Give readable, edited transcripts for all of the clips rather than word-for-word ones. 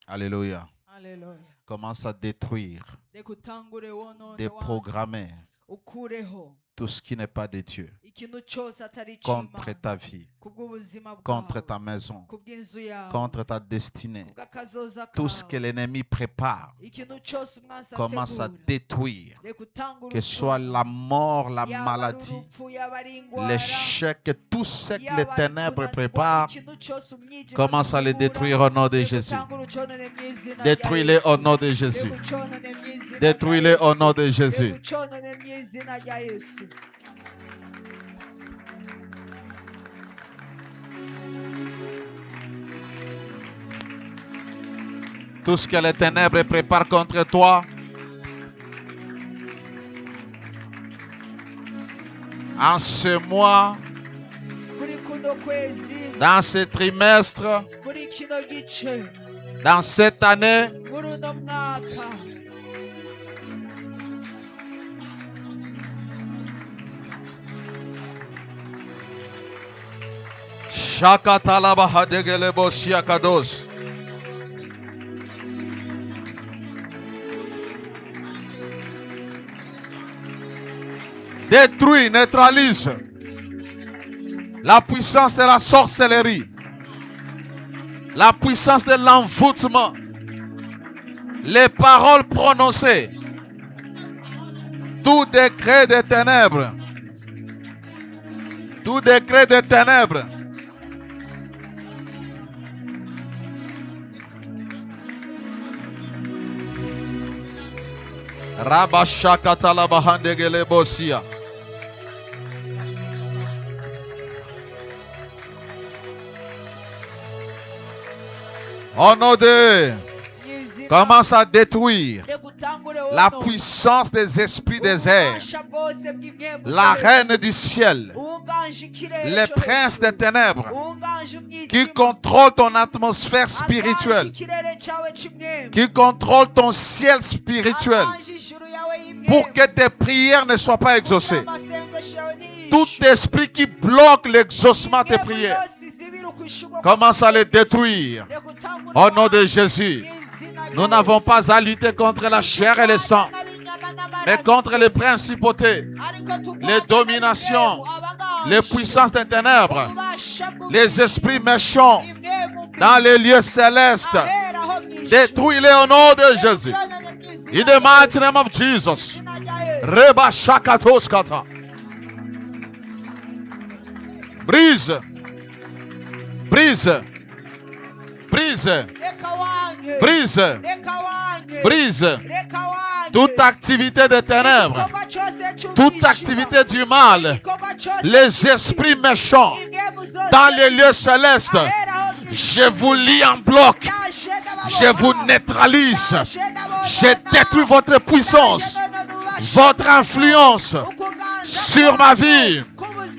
Alléluia. Commence à détruire, déprogrammer tout ce qui n'est pas de Dieu contre ta vie, contre ta maison, contre ta destinée. Tout ce que l'ennemi prépare commence à détruire, que ce soit la mort, la maladie, l'échec, tout ce que les ténèbres préparent, commence à les détruire au nom de Jésus. Détruis-les au nom de Jésus. Détruis-les au nom de Jésus. Tout ce que les ténèbres préparent contre toi, en ce mois, dans ce trimestre, dans cette année, détruis, neutralise la puissance de la sorcellerie, la puissance de l'envoûtement, les paroles prononcées, tout décret des ténèbres, tout décret des ténèbres, Rabashakatalabahandegelebosia. Au nom de, commence à détruire la puissance des esprits des airs, la reine du ciel, les princes des ténèbres qui contrôlent ton atmosphère spirituelle, qui contrôlent ton ciel spirituel, pour que tes prières ne soient pas exaucées. Tout esprit qui bloque l'exaucement de tes prières, commence à les détruire au nom de Jésus. Nous n'avons pas à lutter contre la chair et le sang, mais contre les principautés, les dominations, les puissances des ténèbres, les esprits méchants dans les lieux célestes. Détruis-les au nom de Jésus. In the mighty name of Jesus. Reba shakatoskata. Brise. Brise. Brise. Brise. Brise. Toute activité des ténèbres, toute activité du mal, les esprits méchants dans les lieux célestes, je vous lie en bloc, je vous neutralise, je détruis votre puissance, votre influence sur ma vie,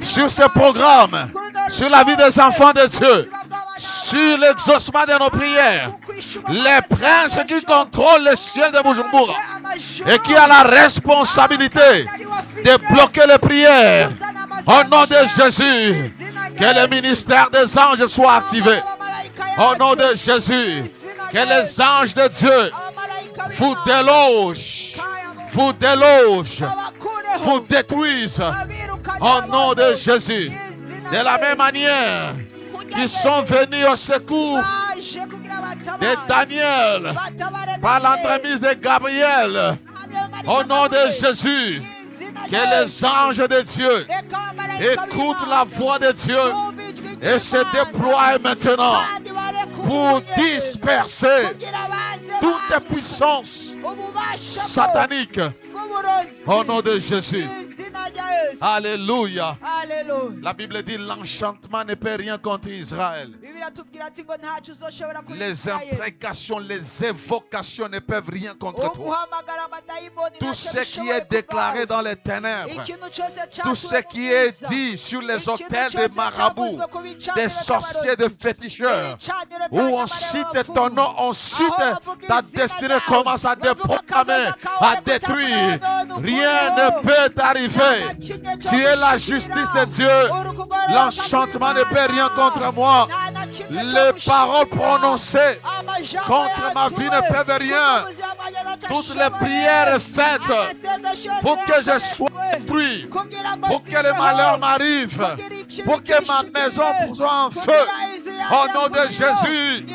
sur ce programme, sur la vie des enfants de Dieu, sur l'exaucement de nos prières. Les princes qui contrôlent le ciel de Bujumbura et qui ont la responsabilité de bloquer les prières, au nom de Jésus, que le ministère des anges soit activé. Au nom de Jésus, que les anges de Dieu vous délogent, vous délogent, vous détruisent. Au nom de Jésus. De la même manière qu'ils sont venus au secours de Daniel par l'entremise de Gabriel. Au nom de Jésus, que les anges de Dieu écoutent la voix de Dieu et se déploient maintenant pour disperser toutes les puissances sataniques. Au nom de Jésus. Alléluia. La Bible dit l'enchantement ne peut rien contre Israël. Les imprécations, les évocations ne peuvent rien contre toi. Tout ce qui est déclaré dans les ténèbres, tout ce qui est dit sur les autels des marabouts, des sorciers, des féticheurs, où on cite ton nom, on cite ta destinée, commence à déproclamer, à détruire. Rien ne peut t'arriver. Tu es la justice de Dieu. L'enchantement ne peut rien contre moi. Les paroles prononcées contre ma vie ne peuvent rien. Toutes les prières faites pour que je sois détruit, pour que le malheur m'arrive, pour que ma maison soit en feu. Au nom de Jésus,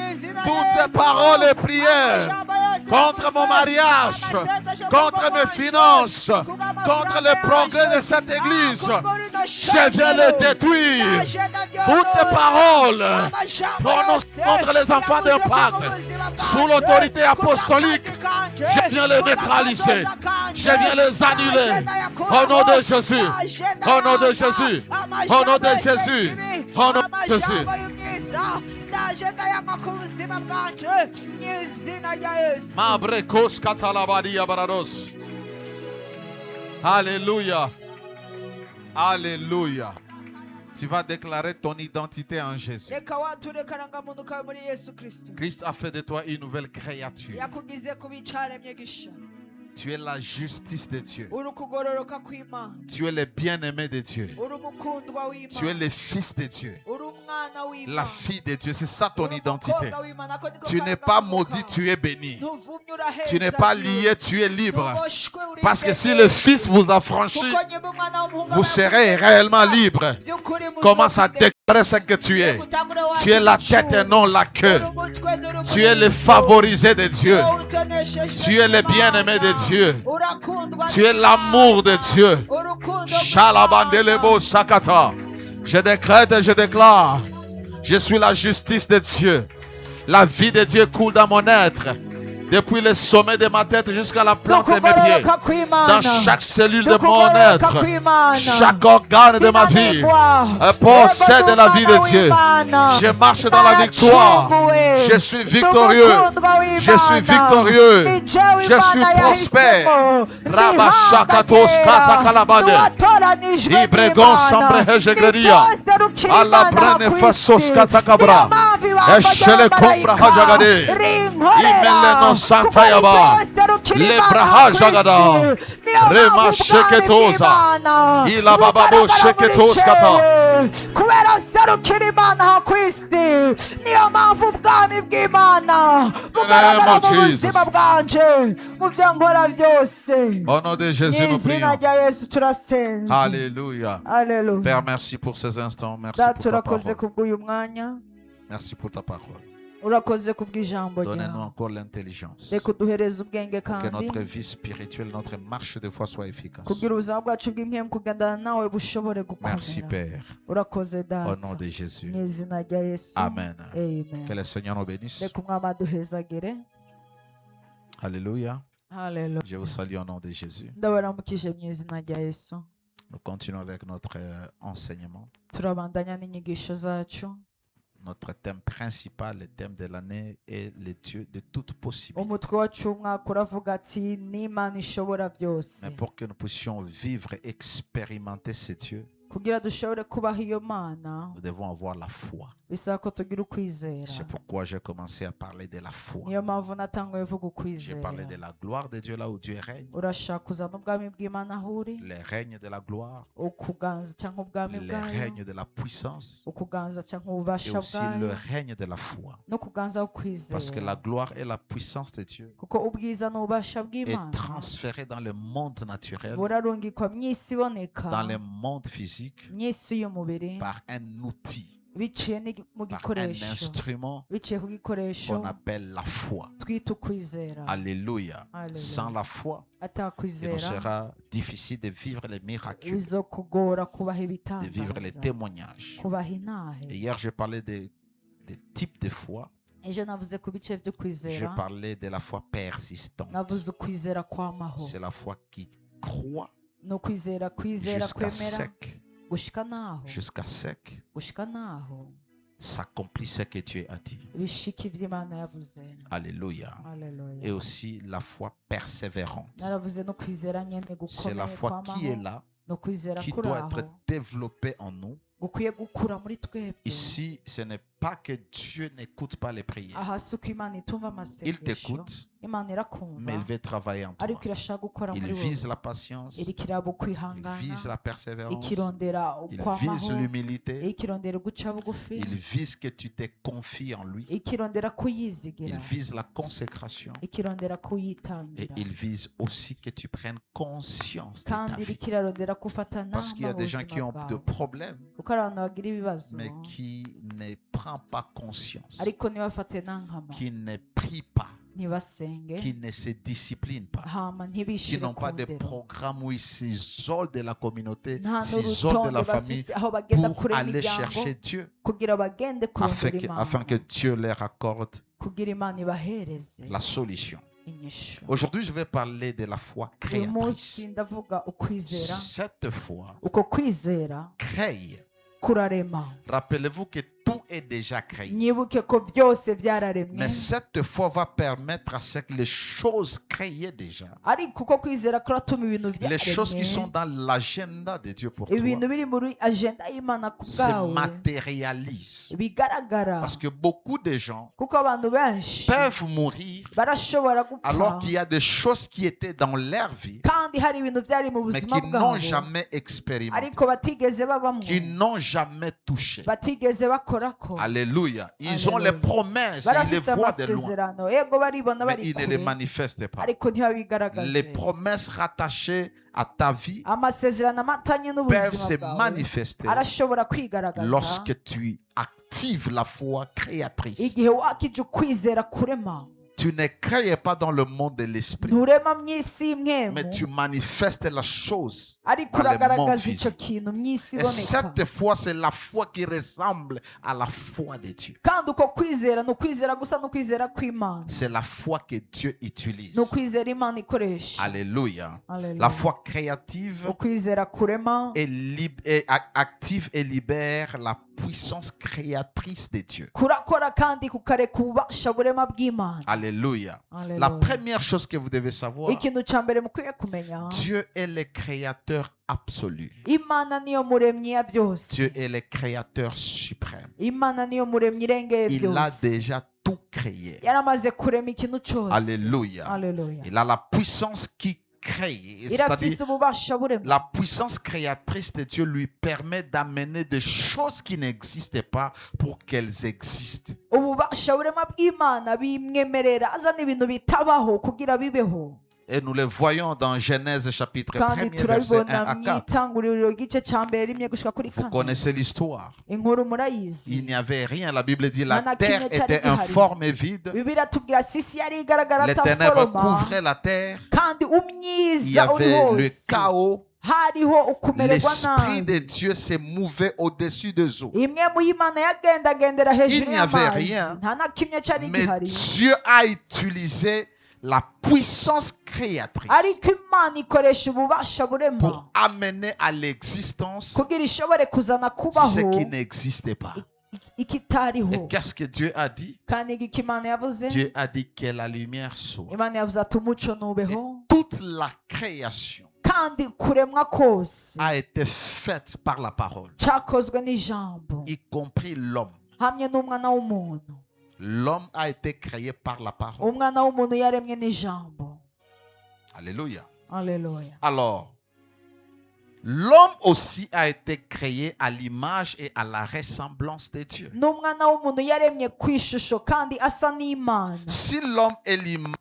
toutes les paroles et prières contre mon mariage, contre mes finances, contre le progrès de cette église, je viens le détruire. Toutes les paroles prononcées contre les enfants d'impact, sous l'autorité apostolique, je viens les neutraliser. Je viens les annuler. Au nom de Jésus. Au nom de Jésus. Au nom de Jésus. Au nom de Jésus. Mabrekos katalabadia barados. Alléluia. Alléluia. Tu vas déclarer ton identité en Jésus. Christ a fait de toi une nouvelle créature. Tu es la justice de Dieu. Tu es le bien-aimé de Dieu. Tu es le fils de Dieu. La fille de Dieu. C'est ça ton identité. Tu n'es pas maudit, tu es béni. Tu n'es pas lié, tu es libre. Parce que si le Fils vous a franchi, vous serez réellement libre. Commence à déclarer ce que tu es. Tu es la tête et non la queue. Tu es le favorisé de Dieu. Tu es le bien-aimé de Dieu. Tu es l'amour de Dieu. Shalabandelebo Sakata. Je décrète et je déclare. Je suis la justice de Dieu. La vie de Dieu coule dans mon être. Depuis le sommet de ma tête jusqu'à la plante de mes pieds. Dans chaque cellule de mon être. Chaque organe de ma vie possède la vie de Dieu. Je marche dans la victoire. Je suis victorieux. Je suis victorieux. Je suis prospère. Rabashakatos katakalabade. Ibregon sambrehejegredia. Alabrane fasos katakabra. Eshele kombra hajagade. Imeleno Santayaba, Lebraha Jagada, Rema Sheketosa, Ilababo Sheketoskata. Kubera serukira Imana hakwisi niyo mpamvu ubwami bw'Imana bugaragara mu buzima bwanje mu byo nkora byose. Au nom de Jésus nous prions. Yesu turasenze. Alléluia. Alléluia. Père, merci pour ces instants. Merci pour ta parole. Merci pour ta parole. Donnez-nous encore l'intelligence. Que notre vie spirituelle, notre marche de foi soit efficace. Merci Père. Au nom de Jésus. Amen. Que le Seigneur nous bénisse. Alléluia. Je vous salue au nom de Jésus. Nous continuons avec notre enseignement. Notre thème principal, le thème de l'année est le Dieu de toute possibilité. Mais pour que nous puissions vivre et expérimenter ce Dieu, nous devons avoir la foi. C'est pourquoi j'ai commencé à parler de la foi. J'ai parlé de la gloire de Dieu là où Dieu règne. Le règne de la gloire. Le règne de la puissance. Et aussi le règne de la foi. Parce que la gloire et la puissance de Dieu est transférée dans le monde naturel, dans le monde physique, par un outil, par un instrument qu'on appelle la foi. Alléluia. Sans la foi, il nous sera difficile de vivre les miracles, de vivre les témoignages. Et hier, j'ai parlé des types de foi. Je parlais de la foi persistante. C'est la foi qui croit jusqu'à sec. Jusqu'à sec, s'accomplit ce que Dieu a dit. Alléluia. Et aussi la foi persévérante. C'est la foi qui est là, qui doit être développée en nous. Ici, ce n'est pas que Dieu n'écoute pas les prières. aha si uko imana itumva Il amasengesho t'écoute, imana mais irakumva il veut travailler en toi. ariko irashaka gukora Il muri vise wowe la patience, iriko iraba il ukwihangana vise la persévérance, ikirondera il ukwamaho vise l'humilité, ikirondera guca bugufi il vise que tu te confies en lui, ikirondera kuyizigira il vise la consécration ikirondera et kuyitangira il vise aussi que tu prennes conscience de ta kandi vie. iriko irarondera gufata Parce qu'il y a nama des gens qui ubuzima ont de bwawe problèmes, kuko hari abantu bagira ibibazo mais qui ne prennent pas conscience, ariko ntibafate nankama qui ne prient pas, ntibasenge qui ne se disciplinent pas, hama qui ntibishire n'ont ku pas de ndero programme où ils s'isolent de la communauté, nta s'isolent de la n'urutonde famille bafise aho bagenda pour kure aller imiryango chercher Dieu, kugira bagende kurondera afin que imana Dieu leur accorde kugira imana ibahereze la solution. inyishu Aujourd'hui, je vais parler de la foi uyu munsi créatrice. ndavuga ukwizera Cette foi uko kwizera crée. kurarema Rappelez-vous que tout est déjà créé. nyibuke ko byose byararemwe Mais cette foi va permettre à ce que les choses créées déjà, ariko uko kwizera kuratuma ibintu les choses qui sont byaremwe dans l'agenda de Dieu pour toi, ibintu biri muri agenda y'imana ku se bwawe matérialisent. bigaragara Parce que beaucoup de gens kuko abantu benshi peuvent mourir barashobora gupfa alors qu'il y a des choses qui étaient dans leur vie, kandi hari ibintu byari mu mais buzima qui bwabo n'ont jamais expérimenté, ariko batigeze babamwo qui n'ont jamais touché. batigeze bakorako Alléluia. Ils ont les Alléluia. promesses, ils les barafise voient de loin, amasezerano yego baribona mais bari ils ne les kure manifestent pas. ariko Les ntibabigaragaze promesses rattachées à ta vie amasezerano amatanye peuvent se n'ubuzima bwawe manifester arashobora kwigaragaza lorsque tu actives la foi créatrice. igihe wakije ukwizera kurema Tu ne crées pas dans le monde de l'esprit, nturema mu isi y'imwemu mais tu manifestes la chose. ariko dans le monde uragaragaza icyo physique. kintu mu isi Et iboneka cette foi, c'est la foi qui ressemble à la foi de Dieu. kandi uko kwizera ni ukwizera gusa n'ukwizera kw'imana C'est la foi que Dieu utilise. ni ukwizera imana ikoresha Alléluia. Alléluia. La foi créative ukwizera kurema est active et libère la puissance créatrice de Dieu. kurakora kandi kukareka ububasha burema bw'imana Alléluia. Alléluia. La première chose que vous devez savoir, ikintu cya mbere mukwiye kumenya Dieu est le créateur absolu. imana niyo muremyi ya byose Dieu est le créateur suprême. imana niyo muremyi irengeye Il a byose déjà tout créé. yaramaze kurema ikintu cyose Alléluia. Alléluia. Il a la puissance qui crée. C'est-à-dire, irafise ububasha burema la puissance créatrice de Dieu lui permet d'amener des choses qui n'existaient pas pour qu'elles existent. ububasha burema bw'imana bimwemerera azana ibintu bitabaho kugira bibeho Et nous le voyons dans Genèse chapitre 1 kandi verset 1 turabibona à mu 4. itanguriro igice cya mbere rimwe gushika kuri Vous kane connaissez l'histoire. inkuru Il murayizi n'y avait rien. La Bible dit la Nta na terre kimwe cyari était gihari. informe et vide. bibiliya tubwira sisi yari igaragara Les ténèbres ataforoma couvraient la terre. kandi Il y umyiza uri avait le hose chaos. hariho ukumererwa L'Esprit de nabi Dieu se mouvait au-dessus des eaux. imwe mu y'imana yagendagendera hejuru Il n'y avait y'amazi rien. nta na kimwe cyari Mais gihari Dieu a utilisé la puissance créatrice ariko imana ikoresha ububasha burema pour amener à l'existence kugira ishobore kuzana ce kubaho qui n'existait pas. ikitariho Et qu'est-ce que Dieu a dit? kandi igiki imana yavuze Dieu a dit que la lumière soit. imana yavuze ati umuco nubeho Toute la création kandi kuremwa kose a été faite par la parole, cyakozwe n'ijambo y compris l'homme. hamwe n'umwana w'umuntu L'homme a été créé par la parole. umwana w'umuntu yaremwe n'ijambo Alléluia. Alléluia. Alors, l'homme aussi a été créé à l'image et à la ressemblance de Dieu. n'umwana w'umuntu yaremye ku ishusho kandi asa n'imana Si l'homme est l'image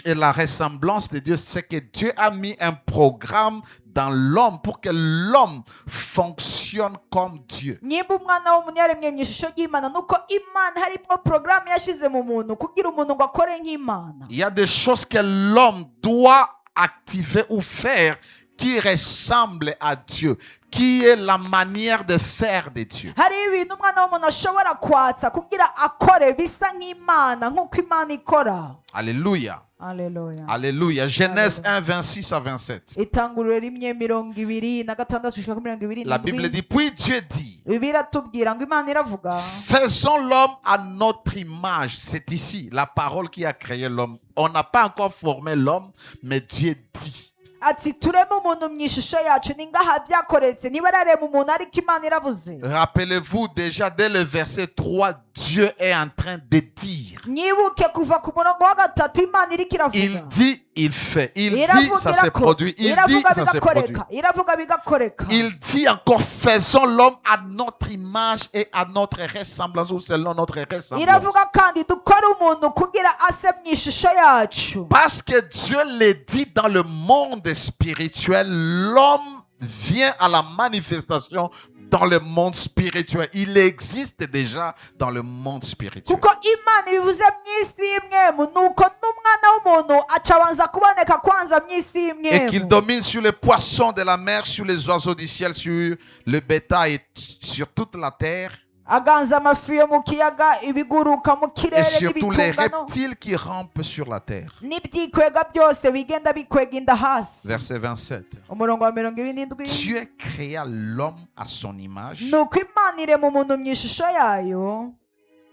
et la ressemblance de Dieu, c'est que Dieu a mis un programme dans l'homme pour que l'homme fonctionne comme Dieu. nimba umwana w'umuntu yaremye mu ishusho ry'imana nuko imana harimo porogaramu yashyize mu muntu kugira umuntu ngo akore nk'imana Il y a des choses que l'homme doit activer ou faire qui ressemblent à Dieu, qui est la manière de faire de Dieu. hari ibintu umwana w'umuntu ashobora kwatsa kugira akore bisa nk'imana nk'uko imana ikora Alléluia. Alléluia. Alléluia. Genèse 1, 26 à 27. itanguriro rimwe 26 gushika kuri 27 La Bible dit, puis Dieu dit, bibiliya tubwira ngo imana iravuga faisons l'homme à notre image. C'est ici la parole qui a créé l'homme. On n'a pas encore formé l'homme, mais Dieu dit. ati tureme umuntu mu ishusho yacu ni ngaha byakoretse niba ararema umuntu ariko Imana iravuze. Rappelez-vous déjà dès le verset 3, Dieu est en train de dire. Nyibuke kuva ku murongo wa gatatu Imana iriko iravuga. Il dit, il fait. Il dit, ça se produit. Il dit, ça se produit. Iravuga bigakoreka. Il dit encore, faisons l'homme à notre image et à notre ressemblance, ou selon notre ressemblance. Iravuga kandi dukore umuntu kugira ase mu ishusho yacu. Parce que Dieu le dit dans le monde spirituel, l'homme vient à la manifestation dans le monde spirituel. Il existe déjà dans le monde spirituel. Kuko Imana bivuze mu isi imwe nuko n'umwana w'umuntu acabanza kuboneka kwanza mu isi imwe. Et qu'il domine sur les poissons de la mer, sur les oiseaux du ciel, sur le bétail et sur toute la terre. Aganza amafi yo mu kiyaga ibiguruka mu Et kirere sur tous les n'ibitungano reptiles qui rampent sur la terre. n'ibyikwega byose bigenda bikwega inda hasi. Verset 27. Umurongo wa 27. Dieu créa l'homme à son image. Nuko Imana irema umuntu mu ishusho yayo.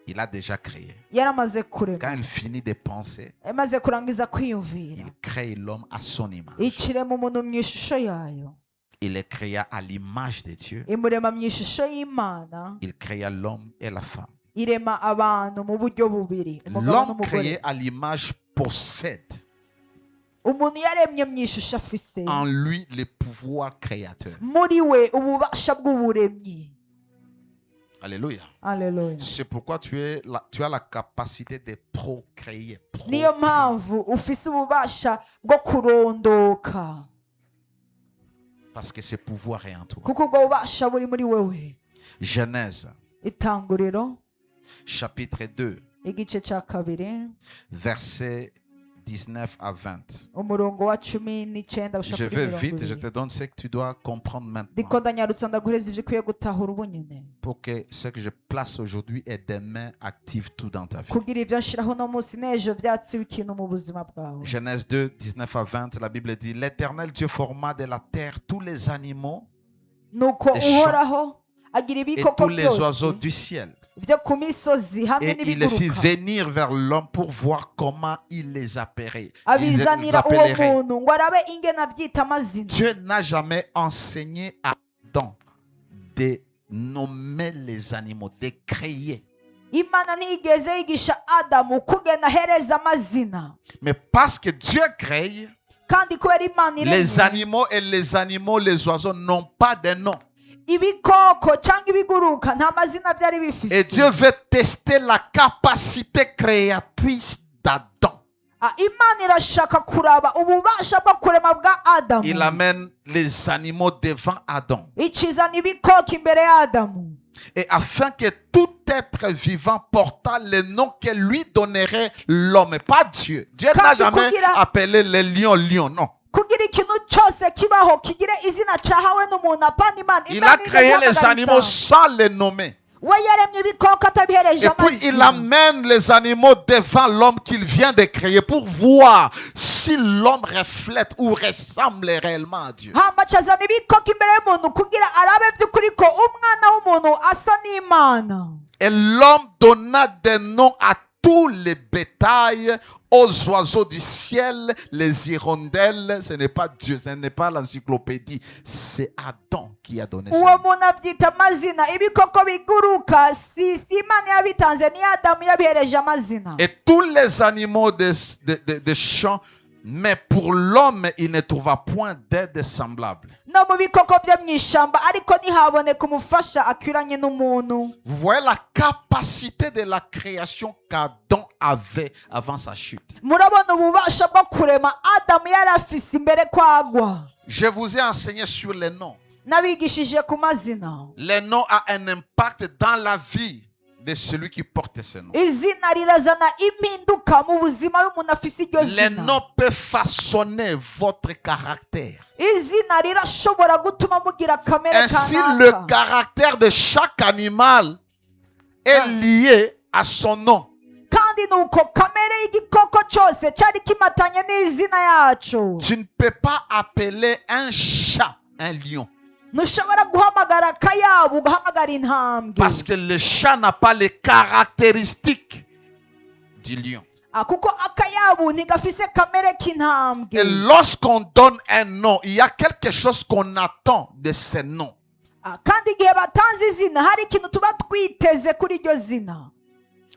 Il a déjà créé. Yaramaze kurema. Quand il finit de penser, Emaze kurangiza kwiyumvira. il crée l'homme à son image. Ikirema umuntu mu ishusho yayo. Il le créa à l'image de Dieu. Imurema mu ishusho y'Imana. Il créa l'homme et la femme. Irema abantu mu buryo bubiri. Umugabo L'homme n'umugore. créé à l'image possède Umuntu yaremye mu ishusho afise. en lui le pouvoir créateur. Muri we ububasha bw'uburemyi. Alléluia. Alléluia. C'est pourquoi tu as la capacité de procréer. Niyo mpamvu ufise ububasha bwo kurondoka. Parce que ce pouvoir est en toi. Kuko ubwo bubasha buri muri wewe. Genèse, Itanguriro chapitre 2, igice cya kabiri verset 19 à 20. umurongo wa 19 Je vais vite, je te donne ce que tu dois comprendre maintenant. ndiko ndanyarutsa ndaguhereza ibyo ukwiye gutahura ubu nyine Pour que ce que je place aujourd'hui et demain active tout dans ta vie. kugira ibyo nshiraho no munsi n'ejo byatsiwe ikintu mu buzima bwawe. Genèse 2, 19 à 20, la Bible dit, l'Éternel Dieu forma de la terre tous les animaux Nuko des champs uhoraho agira et ibikoko tous les oiseaux byose du ciel. byo ku misozi hamwe Et il les fit n'ibiguruka venir vers l'homme pour voir comment il les appellerait. abizanira uwo muntu ngo arabe ingene abyita amazina. Dieu n'a jamais enseigné à Adam de nommer les animaux, de créer. Imana ntiyigeze yigisha Adamu kugena ahereza amazina. Mais parce que Dieu crée, Kandi kubera Imana les iremye animaux, les oiseaux n'ont pas de nom. ibikoko cyangwa ibiguruka nta mazina byari Et bifise. Dieu veut tester la capacité créatrice d'Adam. Imana irashaka kuraba ububasha bwo kurema bwa Adamu. Il amène les animaux devant Adam. Ikizana ibikoko imbere ya Adamu. Et afin que tout être vivant portant le nom que lui donnerait l'homme, pas Dieu. Dieu n'a jamais appelé les lions lions, non. Kugira ikintu cyose kibaho kigire izina cyahawe n'umuntu apana Imana. Il a créé les animaux sans les nommer. We yaremye ibikoko atabihereje Et puis il amazina. amène les animaux devant l'homme qu'il vient de créer pour voir si l'homme reflète ou ressemble réellement à Dieu. Hama cyazana ibikoko imbere y'umuntu kugira arabe by'ukuri ko umwana w'umuntu asa n'Imana. Et l'homme donna des noms à tous les bétails, aux oiseaux du ciel, les hirondelles. Ce n'est pas Dieu, ce n'est pas l'encyclopédie. C'est Adam qui a donné ça. Uwo muntu abyita amazina ibikoko biguruka si Imana yabitanze ni Adamu yabihereje amazina. Et tous les animaux des champs, mais pour l'homme, il ne trouva point d'aide semblable. No mu bikoko byo mu ishyamba ariko ntihaboneka umufasha akwiranye n'umuntu. Vous voyez la capacité de la création qu'Adam avait avant sa chute. Murabona ububasha bwo kurema Adamu yari afise imbere kwagwa. Je vous ai enseigné sur les noms. Nabigishije ku mazina. Les noms ont un impact dans la vie de celui qui porte ce nom. Izina rirazana impinduka mu buzima y'umuntu afise iryo Les zina. noms peuvent façonner votre caractère. Izina rirashobora gutuma mugira kamere Ainsi, le kanaka. caractère de chaque animal est lié à son nom. Kandi nuko kamere y'igikoko cyose cyari kimatanye n'izina yacu. Tu ne peux pas appeler un chat un lion. Ntushobora guhamagara akayabu ugahamagara intambwe. Parce que le chat n'a pas les caractéristiques du lion. kuko akayabu ntigafise kamere k'intambwe. Et lorsqu'on donne un nom, il y a quelque chose qu'on attend de ce nom. Kandi igihe batanze izina hari ikintu tuba twiteze kuri iryo zina.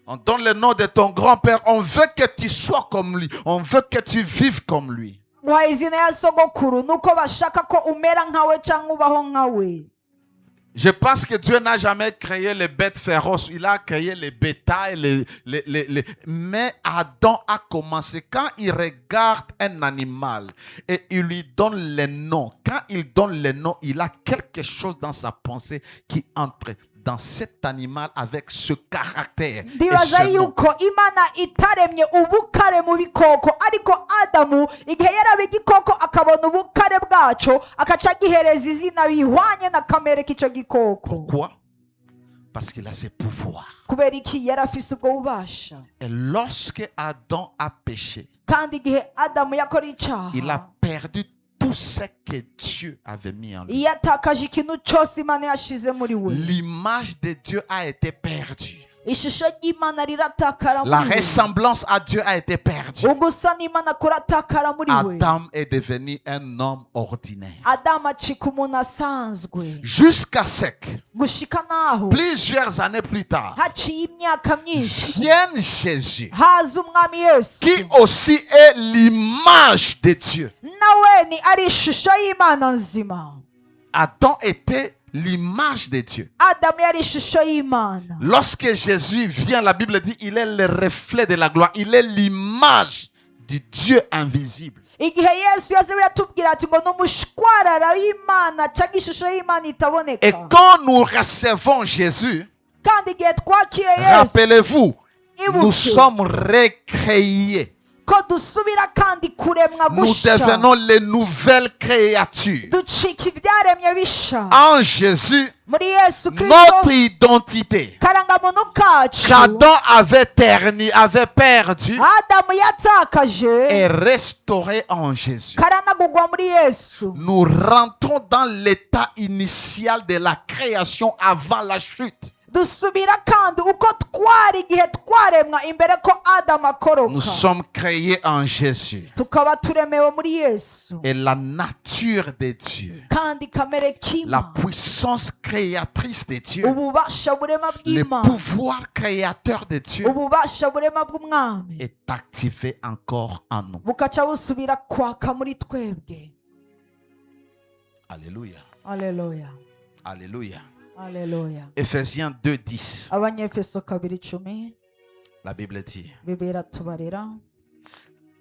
On donne le nom de ton grand-père, on veut que tu sois comme lui, on veut que tu vives comme lui. Guha izina ya sogokuru nuko bashaka ko umera nkawe cyangwa ubaho nkawe. Je pense que Dieu n'a jamais créé les bêtes féroces. Il a créé les bétails. Mais Adam a commencé. Quand il regarde un animal et il lui donne le nom, quand il donne le nom, il a quelque chose dans sa pensée qui entre dans cet animal avec ce caractère. Ndibaza yuko Imana itaremye ubukare mu bikoko, ariko Adamu igihe yarabe igikoko akabona ubukare bwaco akaca gihereza izina bihwanye na kamere k'ico gikoko. Pourquoi? Parce qu'il a ses pouvoirs. Kubera iki yarafise ubwo bubasha. Et lorsque Adam a péché, Kandi igihe Adamu yakora icaha, il a perdu tout ce que Dieu avait mis en lui. yatakaje ikintu cyose Imana yashize muri we. L'image de Dieu a été perdue. Ishusho y'Imana riratakara La muri we. ressemblance à Dieu a été perdue. Ugusa n'Imana kuratakara muri we. Adam est devenu un homme ordinaire. Adamu acika umuntu asanzwe. Jusqu'à ce que, Gushika naho plusieurs années plus tard, haciye imyaka myinshi vienne Jésus, haza umwami Yesu, qui aussi est l'image de Dieu. nawe ni ari ishusho y'Imana nzima. Adam était l'image de Dieu. Adamu yari ishusho y'Imana. Lorsque Jésus vient, la Bible dit, il est le reflet de la gloire. Il est l'image du Dieu invisible. Igihe Yesu yaje biratubwira ati ngo n'umushwarara w'Imana cyangwa ishusho y'Imana itaboneka. Et quand nous recevons Jésus, Kandi igihe twakiye Yesu, rappelez-vous, nous ibuke sommes recréés. ko dusubira kandi kuremwa Nous gusha. devenons les nouvelles créatures. Ducika ibyaremye bisha. En Jésus, Muri Yesu notre Kristo identité karangamuntu kacu qu'Adam avait perdu Adamu yatakaje est restaurée en Jésus. karanagurwa muri Yesu. Nous rentrons dans l'état initial de la création avant la chute. Dusubira kandi uko twari igihe twaremwa imbere ko Adamu Nous akoroka. sommes créés en Jésus. Tukaba turemewe muri Yesu. Et la nature de Dieu, Kandi kamere la k'Imana, puissance créatrice de Dieu, ububasha burema le bw'Imana, pouvoir créateur de Dieu ububasha burema bw'Umwami est activé encore en nous. bukaca busubira kwaka muri twebwe. Alléluia. Haleluya. Alléluia. Haleluya. Ephésiens 2:10. Abanyefeso 2:10 La Bible dit, Bibiliya tubarira.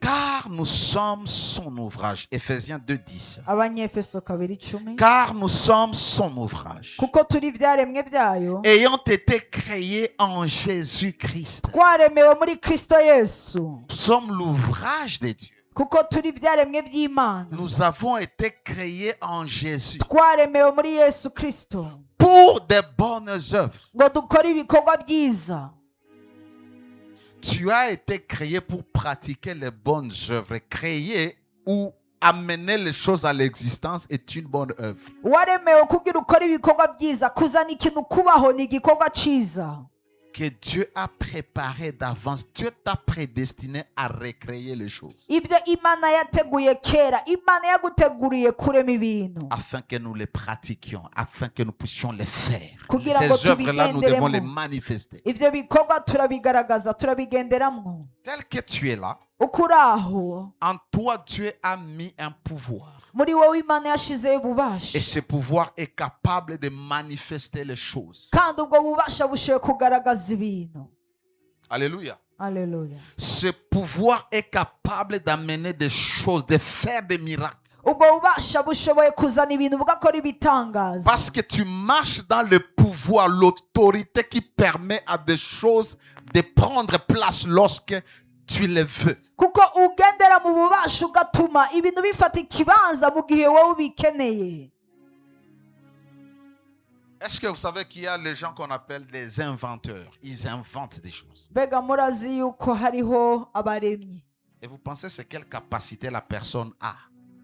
car nous sommes son ouvrage. Ephésiens 2:10. Abanyefeso 2:10 Car nous sommes son ouvrage, kuko turi ibyaremwe byayo, ayant été créés en Jésus-Christ. twaremewe muri Kristo Yesu. Nous sommes l'ouvrage de Dieu. Kuko turi ibyaremwe by'Imana, Nous avons été créés en Jésus twaremewe muri Yesu Kristo pour de bonnes œuvres. ngo dukore ibikorwa byiza. Tu as été créé pour pratiquer les bonnes œuvres. Créer ou amener les choses à l'existence est une bonne œuvre. Waremewe kugira ukore ibikorwa byiza. Kuzana ikintu kubaho ni igikorwa cyiza Que Dieu a préparé d'avance. Dieu t'a prédestiné à recréer les choses. ibyo Imana yateguye kera. Imana yaguteguriye kurema ibintu Afin que nous les pratiquions, afin que nous puissions les faire. Kugira ngo Ces œuvres-là, nous devons les tubigenderemo. manifester. Ibyo bikorwa turabigaragaza, turabigenderamo. Tel que tu es là, Uko uri aho, en toi, Dieu a mis un pouvoir. muri wowe Imana yashizeho ububasha, Et ce pouvoir est capable de manifester les choses. kandi ubwo bubasha bushoboye kugaragaza ibintu. Alléluia. Haleluya. Ce pouvoir est capable d'amener des choses, de faire des miracles. Ubwo bubasha bushoboye kuzana ibintu bugakora ibitangaza. Parce que tu marches dans le pouvoir, l'autorité qui permet à des choses de prendre place lorsque tu les veux. Kuko ugendera mu bubasha ugatuma ibintu bifata ikibanza mu gihe wowe ubikeneye. Est-ce que vous savez qu'il y a les gens qu'on appelle des inventeurs? Ils inventent des choses. Mbega murazi yuko hariho abaremyi. Et vous pensez c'est quelle capacité la personne a?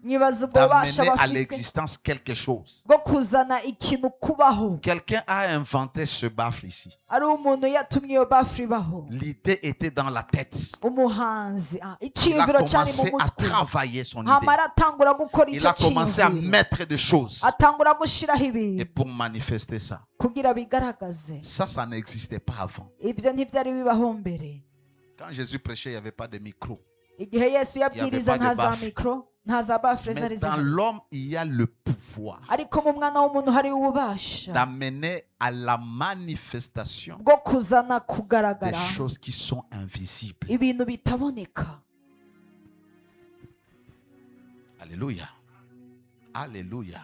nyibaza ubwo bubasha d'amener à bafise l'existence quelque chose. bwo kuzana ikintu kubaho. Quelqu'un a inventé ce baffle ici. ari umuntu yatumye iyo bafure ibaho. L'idée était dans la tête. umuhanzi Il a icyiyumviro cyari mu commencé à mutwe, travailler son idée. hama aratangura gukora Il icyo a commencé à cyiyumviro, mettre des choses. atangura gushyiraho Et ibintu pour manifester ça, kugira bigaragaze. ça n'existait pas avant. ibyo ntibyari bibaho mbere. Quand Jésus prêchait, il n'y avait pas de micro. igihe yesu yabwiriza Il y avait pas nta de za bafure. mikoro, nta za bafure Mais zari dans zihari, l'homme, il y a le pouvoir ariko mu mwana w'umuntu hari ububasha d'amener à la manifestation bwo kuzana des kugaragara choses qui sont invisibles. ibintu bitaboneka. Alléluia. Alléluia.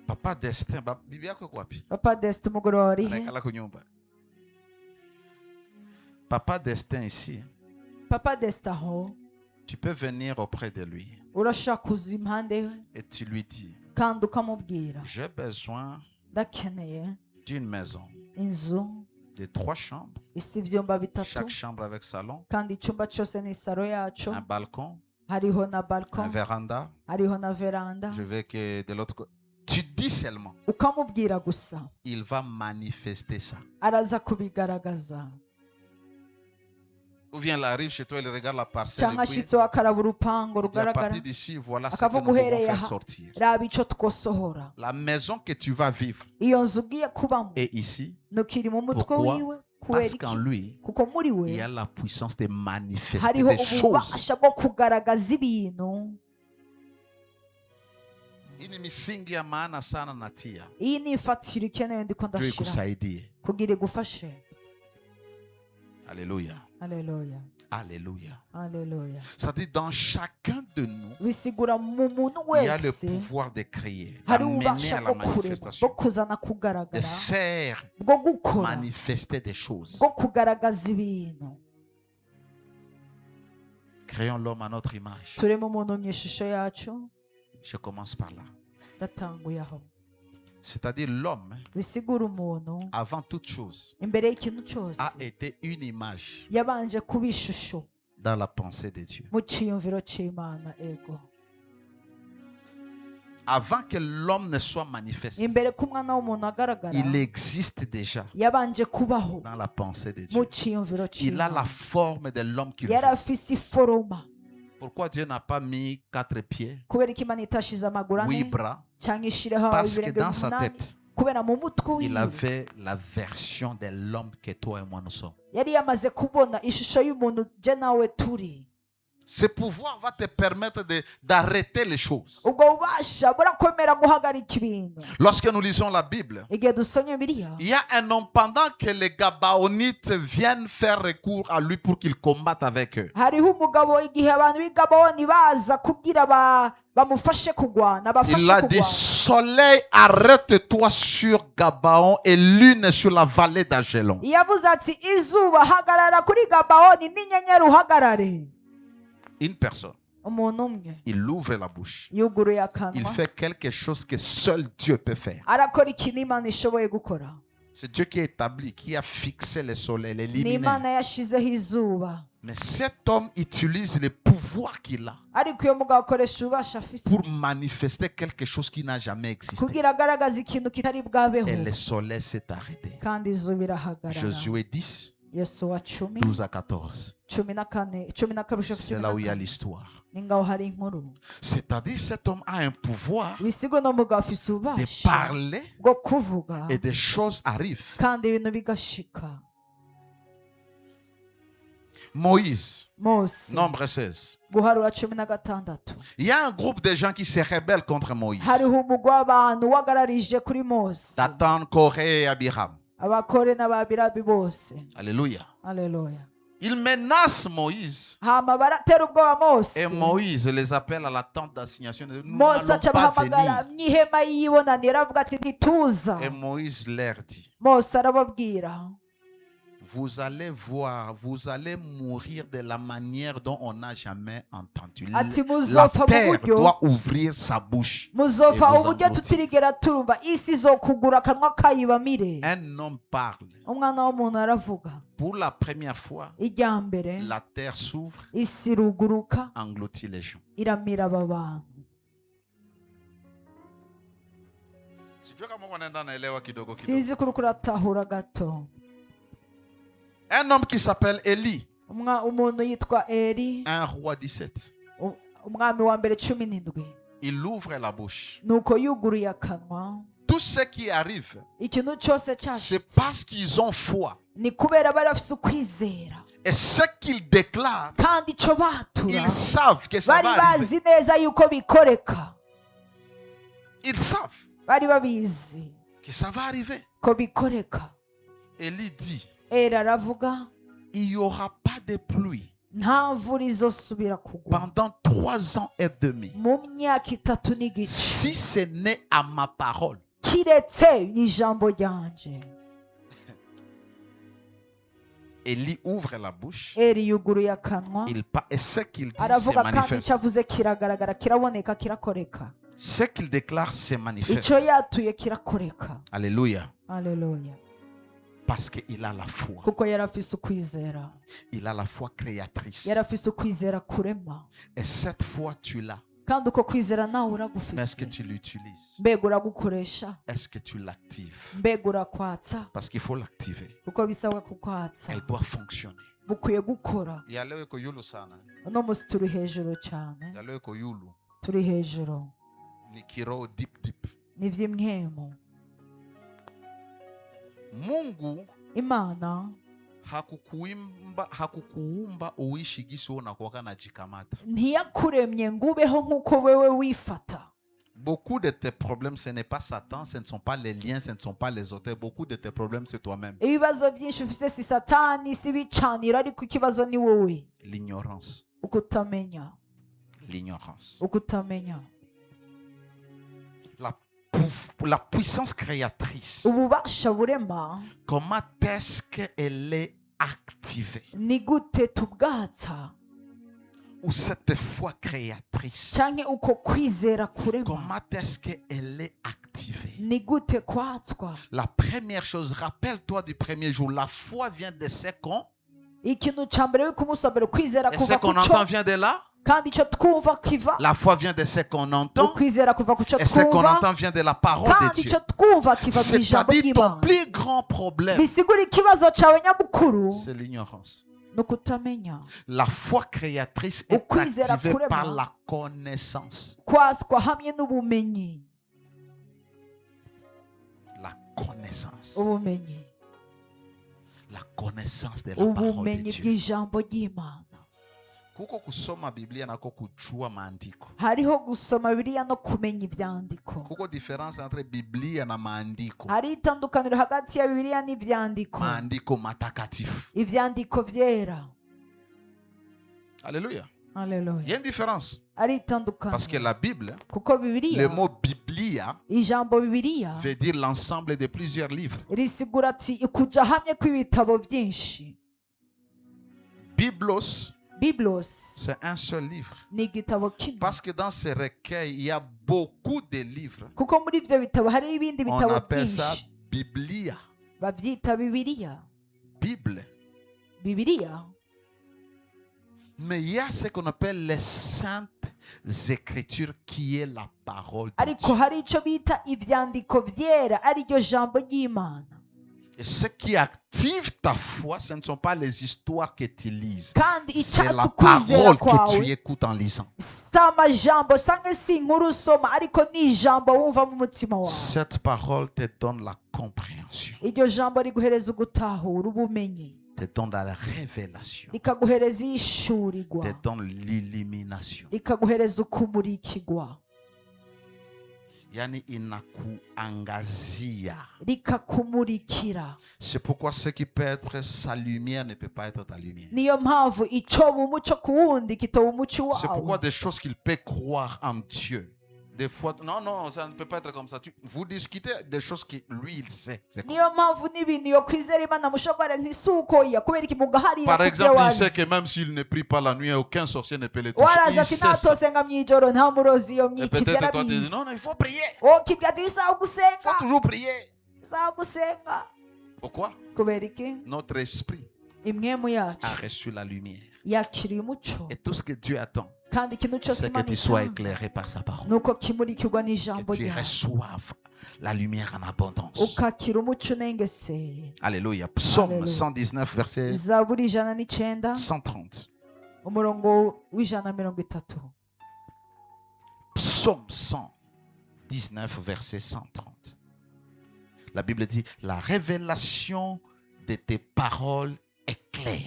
Papa Destin, Bibi yako iko wapi? papa desite umugore wawe ari he? Anaikala kunyumba. Papa Destin ici, papa desite aho tu peux venir auprès de lui urashaka kuza impande ye et tu lui dis, kandi ukamubwira, j'ai besoin ndakeneye d'une maison inzu de 3 chambres, isi ibyumba bitatu, chaque chambre avec salon, kandi icyumba cyose ni saro yacu, un balcon, hariho na un balcon, véranda. hariho na veranda. Je veux que de l'autre côté, tu dis seulement, ukamubwira gusa, il va manifester ça. araza kubigaragaza. Ou bien il arrive chez toi, il regarde la parcelle cyangwa et puis ashitse akaraba urupango il dit, à rugaragara, partir d'ici, voilà ce que nous akavuga pouvons uhereye faire aha sortir. raba icyo twosohora. La maison que tu vas vivre iyo nzu ugiye kubamo est ici ntukiri mu mutwe Pourquoi? wiwe, kubera parce iki? qu'en lui, kuko muri il we y a la puissance de manifester hariho des choses. ububasha bwo kugaragaza ibintu. Hii ni misingi ya maana sana natia. iyi ni ifatiro ikenewe ndiko Dieu ndashira ikusaidie. kugira igufashe. Alléluia. Alléluia. Alléluia. Alléluia. Ça dit dans chacun de nous, bisigura mu muntu il y a le wese pouvoir de créer, hari d'amener ububasha à la bwo kurema, bwo manifestation, kuzana de kugaragara, faire bwo gukora, manifester des choses. bwo kugaragaza ibintu. Créons l'homme à notre image. tureme umuntu mu ishusho yacu. Je commence par là. ndatanguye aho. C'est-à-dire l'homme, bisigura umuntu avant toute chose, imbere y'ikintu cyose a été une image yabanje kuba ishusho dans la pensée de Dieu. mu cyiyumviro cy'Imana. ego Avant que l'homme ne soit manifeste, imbere ko umwana w'umuntu agaragara, il existe déjà yabanje kubaho dans la pensée de mu Dieu. cyiyumviro Il a la cy'Imana. forme de l'homme qu'il yari veut. afise iforoma. Pourquoi Dieu n'a pas mis 4 pieds, kubera ko Imana itashize amaguru 8 ane bras? cyangwa ishireho Parce que ibirenge dans sa umunani, tête, kubera mu mutwe il wiwe avait la version de l'homme que toi et moi nous sommes. yari yamaze kubona ishusho y'umuntu je nawe turi. Ce pouvoir va te permettre d'arrêter les choses. ubwo bubasha burakomera guhagarika ibintu. Lorsque nous lisons la Bible, igihe dusomye Bibiliya, il y a un homme pendant que les Gabaonites viennent faire recours à lui pour qu'il combatte avec eux. hariho umugabo igihe abantu b'i Gabawoni baza kugira bamufashe kugwana, bafashe Il a dit, kugwana. soleil, arrête-toi sur Gabaon et lune sur la vallée d'Agelon. yavuze ati izuba hagarara kuri Gabawoni n'inyenyeri uhagarare. Une personne, umuntu umwe il ouvre la bouche. yuguruye Il akanwa, fait quelque chose que seul Dieu peut faire. arakora ikintu Imana ishoboye gukora. C'est Dieu qui a établi, qui a fixé le soleil, les ni luminaires. Imana yashizeho izuba, Mais cet homme utilise le pouvoir qu'il a ariko uyo mugabo akoresha ububasha afise pour manifester quelque chose qui n'a jamais existé. kugira agaragaza ikintu kitari bwabeho, Et le soleil s'est arrêté. kandi izuba irahagarara. Josué 10, Yosuwa 10, 12 à 14. 14, 12 C'est là où il y a l'histoire. ni ngaho hari inkuru. C'est-à-dire cet homme a un pouvoir bisigura uno mugabo afise de ububasha parler bwo kuvuga, et des choses arrivent. kandi ibintu bigashika. Moïse, Mose, nombre 16. guharura 16. Il y a un groupe de gens qui se rebellent contre Moïse. hariho umugwi w'abantu wagararije kuri Mose, Dathan, Corée et Abiram. abakore n'ababirabi bose. Alléluia. Aleluya. Ils menacent Moïse. hama baratera ubwoba Mose, Et Moïse les appelle à la tente d'assignation. Nous Mose n'allons aca pas abahamagara venir. mu ihema y'ibonaniro, aravuga ati ntituza. Et Moïse leur dit, Mose arababwira, vous allez voir, vous allez mourir de la manière dont on n'a jamais entendu. ati La muzopfa mu terre buryo doit ouvrir sa bouche. muzopfa Et vous uburyo engloutir. tutirigera turumva isi izokugura akanwa kayibamire. Un homme parle. Umwana w'umuntu aravuga. Pour la première fois, Ijya mbere la terre s'ouvre, isi iruguruka engloutit les gens. iramira aba bantu. Sinzi kuri kuratahura gato. Un homme qui s'appelle Élie, Umuntu yitwa Eli, un roi 17. umwami wa mbere 17. Il ouvre la bouche. Nuko yuguruye akanwa. Tout ce qui arrive, Ikintu cyose c'est cyashitse parce qu'ils ont foi. ni kubera bari bafise ukwizera, Et ce qu'ils déclarent, kandi ico batura ils savent que ça bari va arriver. bazi neza yuko bikoreka. Ils savent Bari babizi que ça va arriver. ko bikoreka. Élie dit, Eli aravuga il n'y aura pas de pluie nta mvura izosubira kugwa pendant 3 ans et demi. mu myaka 3 n'igice Si ce n'est à ma parole. kiretse ijambo ryanje. Élie ouvre la bouche. Eli yuguruye akanwa Et ce qu'il dit se aravuga kandi manifeste. icyo avuze kiragaragara, kiraboneka, kirakoreka. Ce qu'il déclare se manifeste. Icyo yatuye kirakoreka. Alléluia. Haleluya. Parce qu'il a la foi. Kuko yari afise ukwizera, Il a la foi créatrice. yari afise ukwizera kurema. Et cette foi, tu l'as. Kandi uko kwizera nawe Mais est-ce que uragufise. tu l'utilises? Mbega uragukoresha, Est-ce que tu l'actives? mbega urakwatsa. Parce qu'il faut l'activer. Kuko bisabwa kukwatsa, Elle doit fonctionner. bukwiye gukora. Il y a l'œil ko yulu sana. Uno musi turi hejuru Il y cyane, a l'œil ko yulu. turi hejuru Ni kiro deep deep. n'ivy'imwemu. Mungu Imana hakukuumba uishi gisi unakuwa na jikamata. ntiyakuremye ngo ubeho nk'uko wewe wifata. Beaucoup de tes problèmes, ce n'est pas Satan, ce ne sont pas les liens, ce ne sont pas les auteurs. Beaucoup de tes problèmes, c'est toi-même. Ibibazo byinshi ufise si satani, si bicaniro, ariko ikibazo ni wowe. L'ignorance. Ukutamenya, L'ignorance. ukutamenya. La puissance créatrice. Ububasha burema Comment est-ce qu'elle est activée? ni gute tubwatsa, Ou cette foi créatrice? canke uko kwizera kurema Comment est-ce qu'elle est activée? ni gute kwatswa. La première chose, rappelle-toi du premier jour, la foi vient de ce qu'on... Ikintu ca mbere yuko umunsi wa mbere kwizera Et ce kuva qu'on kuco, entend vient de là. kandi ico twumva kiva. La foi vient de ce qu'on entend. Ukwizera kuva kuco Et ce qu'on twumva, entend vient de la parole de kandi Dieu. ico twumva kiva mu ijambo C'est-à-dire ton ry'Imana. plus grand problème, Bisigura ikibazo cawe nyamukuru c'est l'ignorance. ni ukutamenya. La foi créatrice est Ukwizera activée kurema par la connaissance. kwaswa hamwe n'ubumenyi. La connaissance. Ubumenyi, La connaissance de la parole de ubumenyi Dieu. bw'ijambo ry'Imana. Kuko kusoma Biblia nako kujua maandiko. Hariho gusoma Bibiliya no kumenya ivyandiko. Kuko difference entre Biblia na maandiko. Hari itandukaniro hagati ya Bibiliya n'ivyandiko. Maandiko matakatifu. Ivyandiko vyera. Alléluia. Il y Haleluya. a une différence. Ari Parce que itandukaniro. la Bible, Kuko le Bibiliya, mot Biblia ijambo Bibiliya veut dire l'ensemble de plusieurs livres. risigura ati kuja hamwe kw'ibitabo vyinshi. Biblos, Biblos c'est un seul livre. ni igitabo kimwe. Parce que dans ce recueil, il y a beaucoup de livres. Kuko muri ivyo bitabo hariho ibindi On bitabo appelle ça byinshi. Biblia. Bavyita Bibiliya. Bible. Bibiliya. Mais il y a ce qu'on appelle les saintes écritures qui est la parole de Ariko Dieu. hari ico bita ivyandiko vyera, ari ryo jambo ry'Imana. Et ce qui active ta foi, ce ne sont pas les histoires que tu lises. Kandi C'est icatsi la ukwizera parole que tu kwawe écoutes en lisant. si amajambo canke si inkuru usoma, ariko ni ijambo wumva mu mutima wawe. Cette parole te donne la compréhension, Iryo jambo riguhereza ugutahura, ubumenyi, te donne la révélation, rikaguhereza ishurirwa, te donne l'illumination. rikaguhereza ukumurikirwa, Yani inakuangazia. rikakumurikira. C'est pourquoi ce qui peut être sa lumière ne peut pas être ta lumière. Niyo mpamvu icoba umuco ku wundi kitoba umuco C'est pourquoi wawe. des choses qu'il peut croire en Dieu Des fois, non, ça ne peut pas être comme ça. Vous discutez des choses que lui, il sait. C'est comme niyo ça. mpamvu n'ibintu yo kwizera imana mushobora ntisukoya kubera iki mugaharira Par ku byo exemple, il sait wazi que même s'il ne prie pas la nuit, aucun sorcier ne peut le toucher. waraza Il ati sait ça. natosenga mw'ijoro nta murozi yo Et mwiki peut-être toi, tu dis, byarabizi non, il faut prier. kibwira ati bisaba Il gusenga faut toujours prier. bisaba gusenga Pourquoi? kubera iki Notre esprit imwemu yacu a reçu la lumière. yakiriye umuco Et tout ce que Dieu attend, kandi ikintu cyose c'est que imana tu sois itanga éclairé par sa parole. nuko kimurikirwa n'ijambo Que tu ryayo reçoives la lumière en abondance. ukakira umuco unengeseye. Alléluia. Psaume Alléluia. 119, verset zaburi 109 130. umurongo w'130. Psaume 119, verset 130. La Bible dit, la révélation de tes paroles est claire.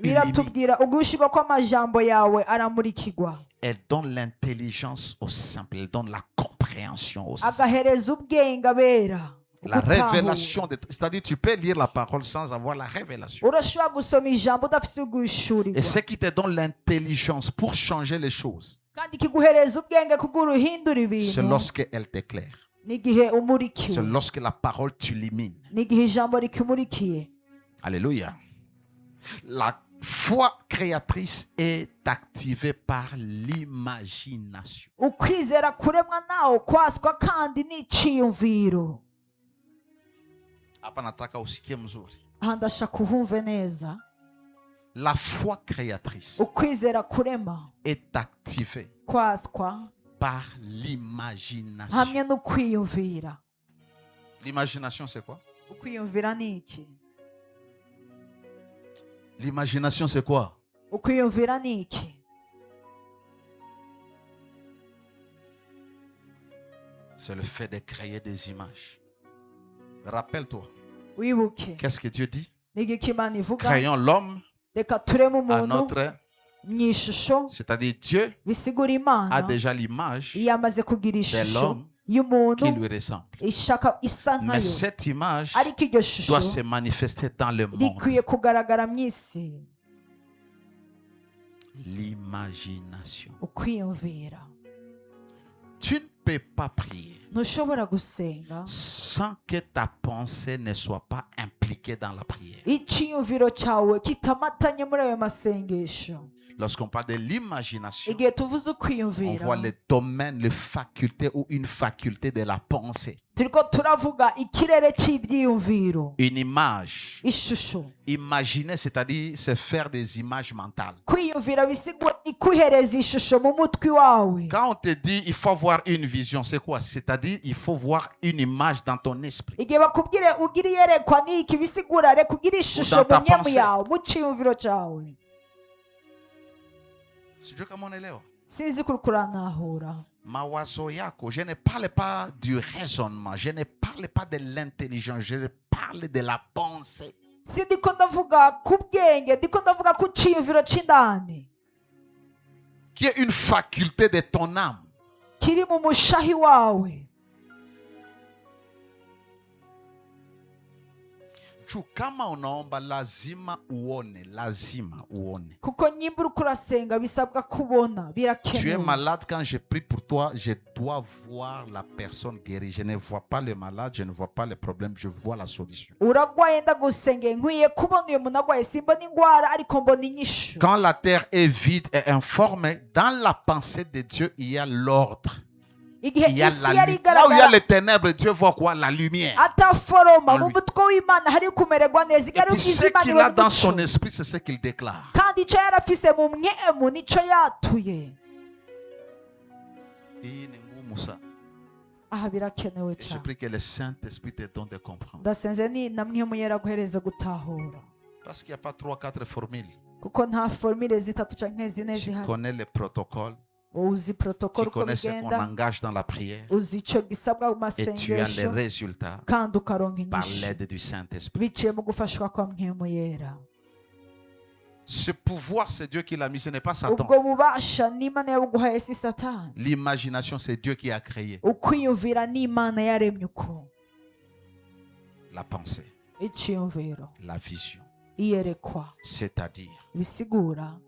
illumine. biratubwira ugushirwa kw'amajambo yawe aramurikirwa Elle donne l'intelligence aux simples. Elle donne la compréhension aux simples. agahereza ubwenge abera La ugutahura. révélation, c'est-à-dire tu peux lire la parole sans avoir la révélation. urashobora gusoma ijambo udafite Et uguhishurirwa ce qui te donne l'intelligence pour changer les choses, kandi kiguhereza ubwenge kugira uhindura c'est ibintu lorsqu'elle t'éclaire. n'igihe C'est umurikiwe lorsque la parole t'illumine. n'igihe ijambo rikimurikiye. Alléluia. La foi créatrice est activée par l'imagination. ukwizera kuremwa nawo kwaswa kandi n'iciyumviro. Hapa nataka usikie mzuri. aha ndashaka uhumve neza. La foi créatrice ukwizera kurema est activée kwaswa par l'imagination. hamwe n'ukwiyumvira. L'imagination, c'est quoi? ukwiyumvira ni iki? L'imagination, c'est quoi? ukwiyumvira ni iki? C'est le fait de créer des images. Rappelle-toi, wibuke qu'est-ce que Dieu dit? n'igiki imana ivuga? Créons l'homme reka tureme à umuntu notre... mu ishusho, C'est-à-dire Dieu bisigura a imana déjà l'image yamaze kugira ishusho l'homme y'umuntu qui lui ressemble. ishaka isa Mais nkayo, cette image ariko iryo shusho doit se manifester dans le monde. rikwiye kugaragara mu isi. L'imagination. ukwiyumvira. Tu ne peux pas prier ntushobora gusenga sans que ta pensée ne soit pas impliquée dans la prière. icyiyumviro cyawe kitamatanye muri ayo masengesho. Lorsqu'on parle de l'imagination, igihe tuvuze on ukwiyumvira voit les domaines, les facultés ou une faculté de la pensée. turiko turavuga ikirere cy'ibyiyumviro. Une image. ishusho. Imaginer, c'est-à-dire se faire des images mentales. kwiyumvira bisigura ikuhereza ishusho mu mutwe wawe. Quand on te dit il faut avoir une vision, c'est quoi? C'est-à-dire il faut voir une image dans ton esprit. igihe bakubwire ugira iyerekwa n'iki bisigura reka ugire ishusho Dans ta mu nyemu pensée. yawe mu cyiyumviro cyawe. Sijui kama unaelewa. sinzi kuri kuranahura. Mawazo yako, je ne parle pas du raisonnement, je ne parle pas de l'intelligence, je parle de la pensée. si ndiko ndavuga ku bwenge, ndiko ndavuga ku cyiyumviro cy'indani Qui est une faculté de ton âme. kiri mu mushahi wawe. Juu kama unaomba lazima uone, kuko nyimba uriko urasenga bisabwa kubona, Tu es birakenewe. malade, quand je prie pour toi, je dois voir la personne guérie. Je ne vois pas le malade, je ne vois pas le problème, je vois la solution. uragwaye ndagusengeye nkwiye kubona uyu muntu agwaye, simbona indwara ariko mbona inyishu. Quand la terre est vide et informe, dans la pensée de Dieu, il y a l'ordre. igihe Il y a isi la yari lumière. Là où il y a igaragara les ténèbres, Dieu voit quoi? La lumière. ataforoma En mu lui. mutwe w'imana hari kumererwa neza. Et igari puis ubwiza ce imana qu'il ibona a dans umuco. son esprit, c'est ce qu'il déclare. kandi icyo yarafise mu mwemu nicyo yatuye. Hii ni ngumu sana. aha birakenewe Et je cyane. prie que le Saint-Esprit te donne de comprendre. ndasenze ni namwe muyera guhereza gutahura, Parce qu'il n'y a pas 3-4 formules. kuko nta formule zitatu canke zine Tu zihari. connais les protocoles, uzi tu protocole uko connais ce qu'on bigenda, engage dans la prière uzi icyo gisabwa mu et tu as les masengesho, résultats kandi ukaronka par inyishu l'aide du Saint-Esprit. biciye mu gufashwa kwa mwemu yera. Ce pouvoir, c'est Dieu qui l'a mis, ce n'est pas Satan. ubwo bubasha n'imana yabuguhaye, si satani. L'imagination, c'est Dieu qui a créé ukwiyumvira n'imana yaremye uko. la pensée, icyiyumviro, la vision. iyerekwa, C'est-à-dire, bisigura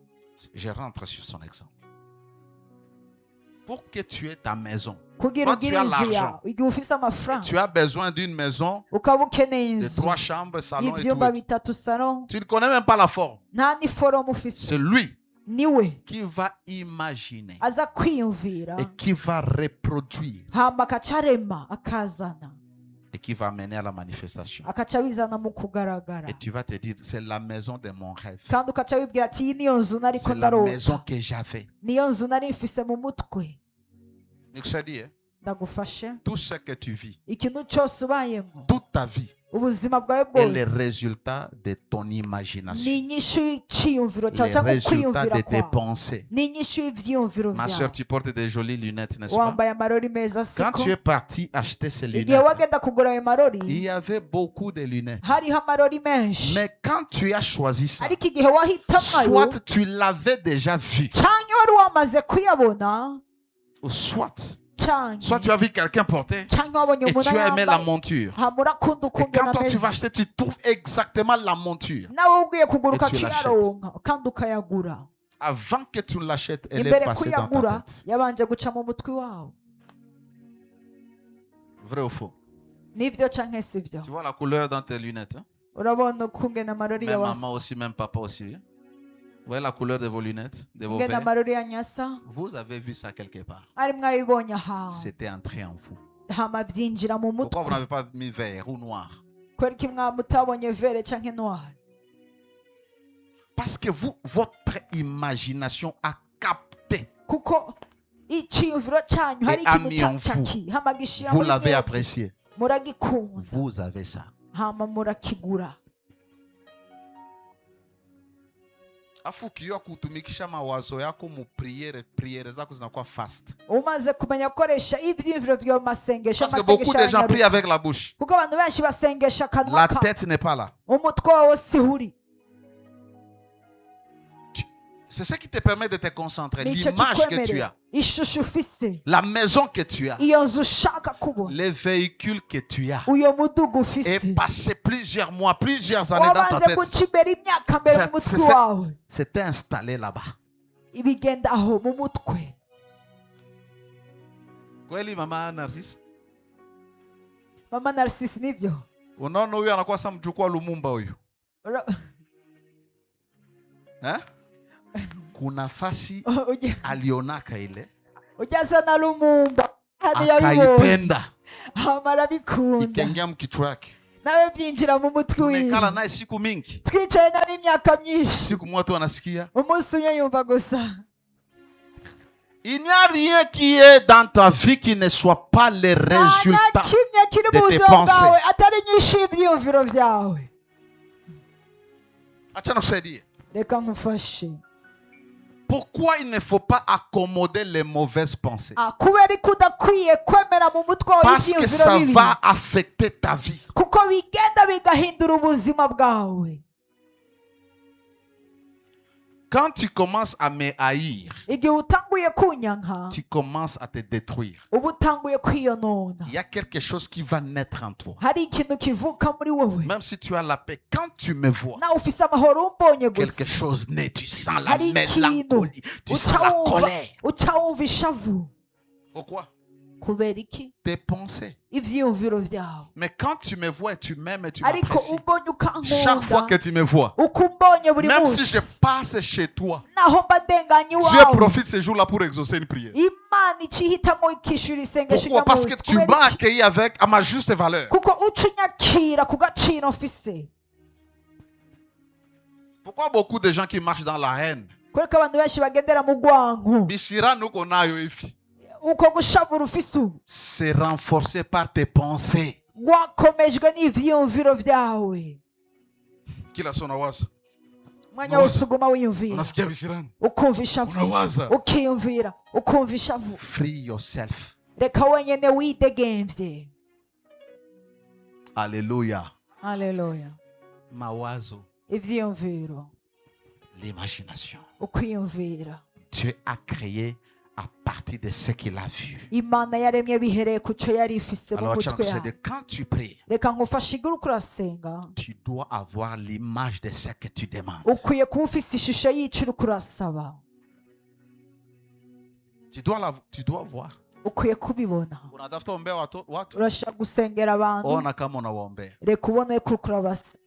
je rentre sur son exemple. pour que tu aies ta maison. kugira Quand tu ugire as inzu l'argent, yawe igihe ufise amafaranga tu as besoin d'une maison ukaba ukeneye de inzu 3 chambres, salon et tout. y'ivyumba bitatu salo Tu ne connais même pas la forme. nta n'iforomo ufise C'est lui niwe qui va imaginer aza kwiyumvira et qui va reproduire hama akaca arema akazana et qui va mener à la manifestation. akaca abizana mu kugaragara Et tu vas te dire, c'est la maison de mon rêve. kandi ukaca wibwira ati iyi niyo nzu nariko C'est la maison ndarota que j'avais. niyo nzu nari mfise mu mutwe Hein? ndagufashe Tout ce que tu vis, ikintu cyose ubayemo toute ta vie, ubuzima bwawe est le bwose résultat de ton ni imagination. inyishu y'iciyumviro cyawe Les cyangwa résultats ukwiyumvira de tes kwawe pensées. ni inyishu y'ivyiyumviro Ma soeur, vyawe tu portes des jolies lunettes, n'est-ce pas? wambaye amarori meza Quand siko tu es parti acheter ces igihe lunettes, wagenda kugura ayo marori il y avait beaucoup de lunettes. hariho amarori menshi Mais quand tu as choisi ça, ariko igihe wahitamwo ayo soit tu l'avais déjà vu, canke wari wamaze kuyabona ou soit canke tu as vu quelqu'un porter canke wabonye et umuntu tu as aimé la ayambaye monture. hama urakunda Et ukungena quand toi tu vas ameze acheter, tu trouves exactement la monture. nawe ugiye kugura Et tu ukaciyaronka kandi ukayagura Avant que tu l'achètes, elle est imbere passée dans ta kuyagura tête. yabanje guca mu mutwe wawe Vrai ou faux? nibyo canke sivyo Tu vois la couleur dans tes lunettes, hein? urabona ukungena amarori Même maman yawasa aussi, même papa aussi. Hein? Vous voyez la couleur de vos lunettes, de vos ngena verres? amarori ya nyasa Vous avez vu ça quelque part. ari mwabibonye ahantu C'était entré en vous. hama vyinjira mu Pourquoi vous mutwe n'avez pas mis vert ou noir? kubera ko mutabonye vere canke noir Parce que vous, votre imagination a capté. kuko iciyumviro cyanyu hari Et a ikintu mis en caki hama gishira Vous muri l'avez mwebwe apprécié. muragikunda Vous avez ça. hama murakigura Afu ukijua kutumikisha mawazo yako mu priere zako zinakuwa fast. umaze kumenya gukoresha ivyiyumviro vyo mu masengesho Parce que beaucoup de gens prient aranyaruka. avec la bouche. kuko abantu benshi basengesha akanwa La ka tête n'est pas là. umutwe wawe sihuri C'est ce qui te permet de te concentrer. nicyo L'image que tu kikwemerera as. ishusho ufise La maison que tu as. iyo nzu ushaka kubona Les véhicules que tu as. uyo mudugu Et ufise passé plusieurs mois, plusieurs années dans ta wabanze tête. guca imbere imyaka mbere mu mutwe wawe C'était installé là-bas. ibigenda aho mu mutwe Kweli mama Narcisse? mama Narcisse nivyo Unaona huyu anakuwa sa mjukuu wa Lumumba huyu. Ura- Eh? Kuna fasi alionaka ile ujyaza na Lumumba hano yabibonye akaipenda hama arabikunda ikaingia mkichwa yake. nawe byinjira mu mutwe wiwe Tumekala naye siku mingi, twicaye nawe imyaka myinshi siku moja anasikia umunsi umwe yumva gusa il n'y a rien qui est dans ta vie qui ne soit pas le nta résultat kimwe kiri de mu tes buzima bwawe pensées. atari nyinshi y'ibyiyumviro byawe Acha nakusaidia. reka nkufashe Pourquoi il ne faut pas accommoder les mauvaises pensées? kubera ko udakwiye kwemera mu mutwe wawe Parce que ibyiyumviro ça bibi va affecter ta vie. kuko bigenda bigahindura ubuzima bwawe Quand tu commences à me haïr, igihe utanguye kunyanka tu commences à te détruire. uba utanguye kwiyonona Il y a quelque chose qui va naître en toi. hari ikintu kivuka muri wowe Même si tu as la paix, quand tu me vois, nawe ufise amahoro umbonye quelque gusa chose naît, tu sens la hari ikintu mélancolie, tu sens uca la wumva colère. uca wumva ishavu Pourquoi? kubera iki Tes pensées. ivyiyumviro vyawe Mais quand tu me vois et tu m'aimes et tu ariko m'apprécies, umbonye chaque fois que ukankunda tu me vois, uko umbonye buri même si je munsi passe chez toi, naho mba ndenganye Dieu iwawe profite ce jour-là pour exaucer une prière. imana ikihitamo ikishyura isengesho Pourquoi? Parce que ryamuzi tu m'as kubera iki accueilli à ma juste valeur. kuko uca unyakira ku gaciro mfise Pourquoi beaucoup de gens qui marchent dans la haine? kubera ko abantu benshi bagendera mu rwanko Bishira nuko nayo ifi. uko gushavura ufise ubu C'est renforcé par tes pensées. rwakomejwe n'ivyiyumviro vyawe Kila sona waza. umwanya wose uguma wiyumvira Unasikia bishirani? ukumva ishavu Unawaza. ukiyumvira ukumva ishavu Free yourself. reka wenyene widegemvye Alléluia. haleluya Mawazo. ivyiyumviro L'imagination. ukwiyumvira Dieu a créé à partir de ce qu'il a vu. imana yaremye bihereye ku cyo yari ifise mu Alors, mutwe yawe quand tu pries, reka nkufashe iguru kurasenga tu dois avoir l'image de ce que tu demandes. ukwiye kuba ufise ishusho y'icyo uri kurasaba Tu dois voir. ukwiye kubibona. Unatafuta ombea watu. Urashaka gusengera abantu, Ona kama unawaombea. reka ubone ko kurabasa.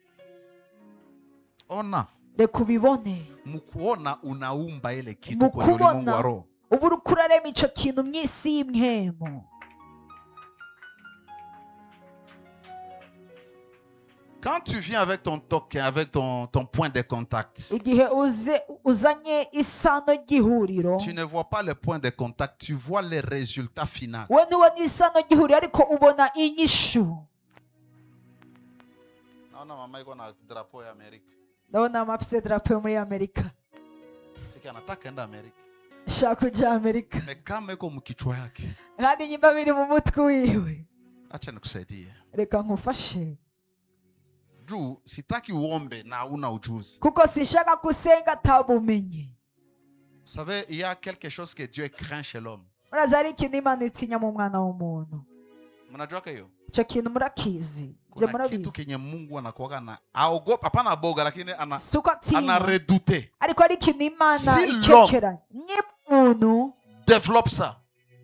Ona. Reka ubibone. Mukuona unaumba ile kitu kwenye ulimwengu wa roho. Ubu uri kurarema ico kintu mw'isi y'imhemu. Quand tu viens avec ton token, avec ton point de contact, Igihe uzanye isano ry'ihuriro, tu ne vois pas le point de contact, tu vois le résultat final. we ntubona isano ry'ihuriro ariko ubona inyishu. Naona mama iko na drapeau ya Amerika. Ndabona amafise drapeau muri Amerika. Siki anataka enda Amerika. Shaka kuja Amerika. Me kama iko mkichwa yake. Kandi nyimba biri mu mutwe wiwe. Acha nikusaidie. Reka nkufashe. Juu sitaki uombe na una ujuzi. Kuko sishaka kusenga tabumenye. Vous savez, il y a quelque chose que Dieu craint chez l'homme. Murazi hari ikintu Imana itinya mu mwana w'umuntu. Mnajua hiyo? Ico kintu murakizi. Je murabizi. Kitu kenye Mungu anakuwa na aogopa, hapana boga, lakini ana redouté. Ariko ari ikintu Imana Si ikekera. Ny'umuntu développe ça.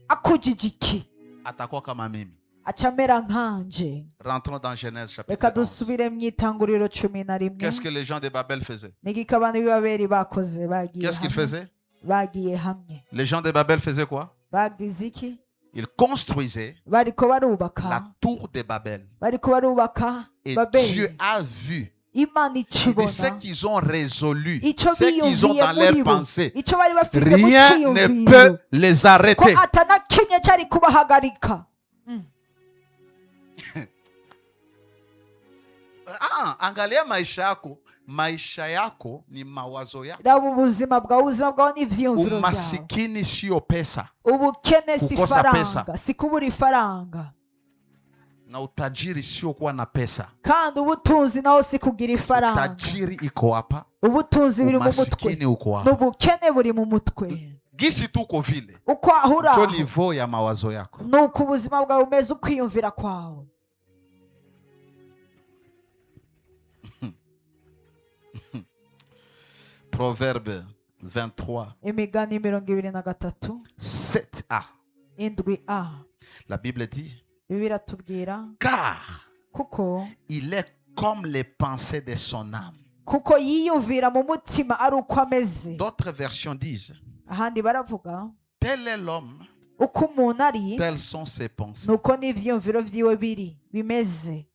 Akujijiki. Atakuwa kama mimi. Acamera nkanje. Rentrons dans Genèse chapitre Reka 11. dusubire mu itanguriro 11. Qu'est-ce que les gens de Babel faisaient? Nigika abantu b'Ibabeli bakoze bagiye. Qu'est-ce qu'ils faisaient? Bagiye hamwe. Les gens de Babel faisaient quoi? Bagize iki? Ils construisaient Bariko barubaka. la tour de Babel. Bariko barubaka Et Babeli. Dieu a vu. Imana Il dit ikibona. ce qu'ils ont résolu, Ico ce qu'ils ont dans leur pensée, Ico bari bafise mu rien ne ciyumviro. peut les Ko arrêter. atana kimwe cyari kubahagarika. Angalia maisha yako ni mawazo yako. Raba ubuzima bwawe n'ivyiyumviro byawe. Umasikini sio pesa. Ubukene si Kukosa pesa. faranga, si kubura ifaranga. Na utajiri sio kuwa na pesa. Kandi ubutunzi naho si kugira ifaranga. Utajiri iko hapa. Ubutunzi buri mu mutwe. Umasikini uko hapa. N'ubukene buri mu mutwe. Gisi tuko vile. Uko ahura. Ndio niveau ya mawazo yako. Nuko ubuzima bwawe umeze ukwiyumvira kwawe. Proverbe 23. Imigani 23. 7a. 7a. La Bible dit, Bibiliya tubwira car kuko il est comme les pensées de son âme. Kuko yiyumvira mu mutima ari uko ameze. D'autres versions disent, Ahandi baravuga tel est l'homme, uko umuntu ari telles sont ses pensées. nuko n'ivyiyumviro vyiwe bimeze.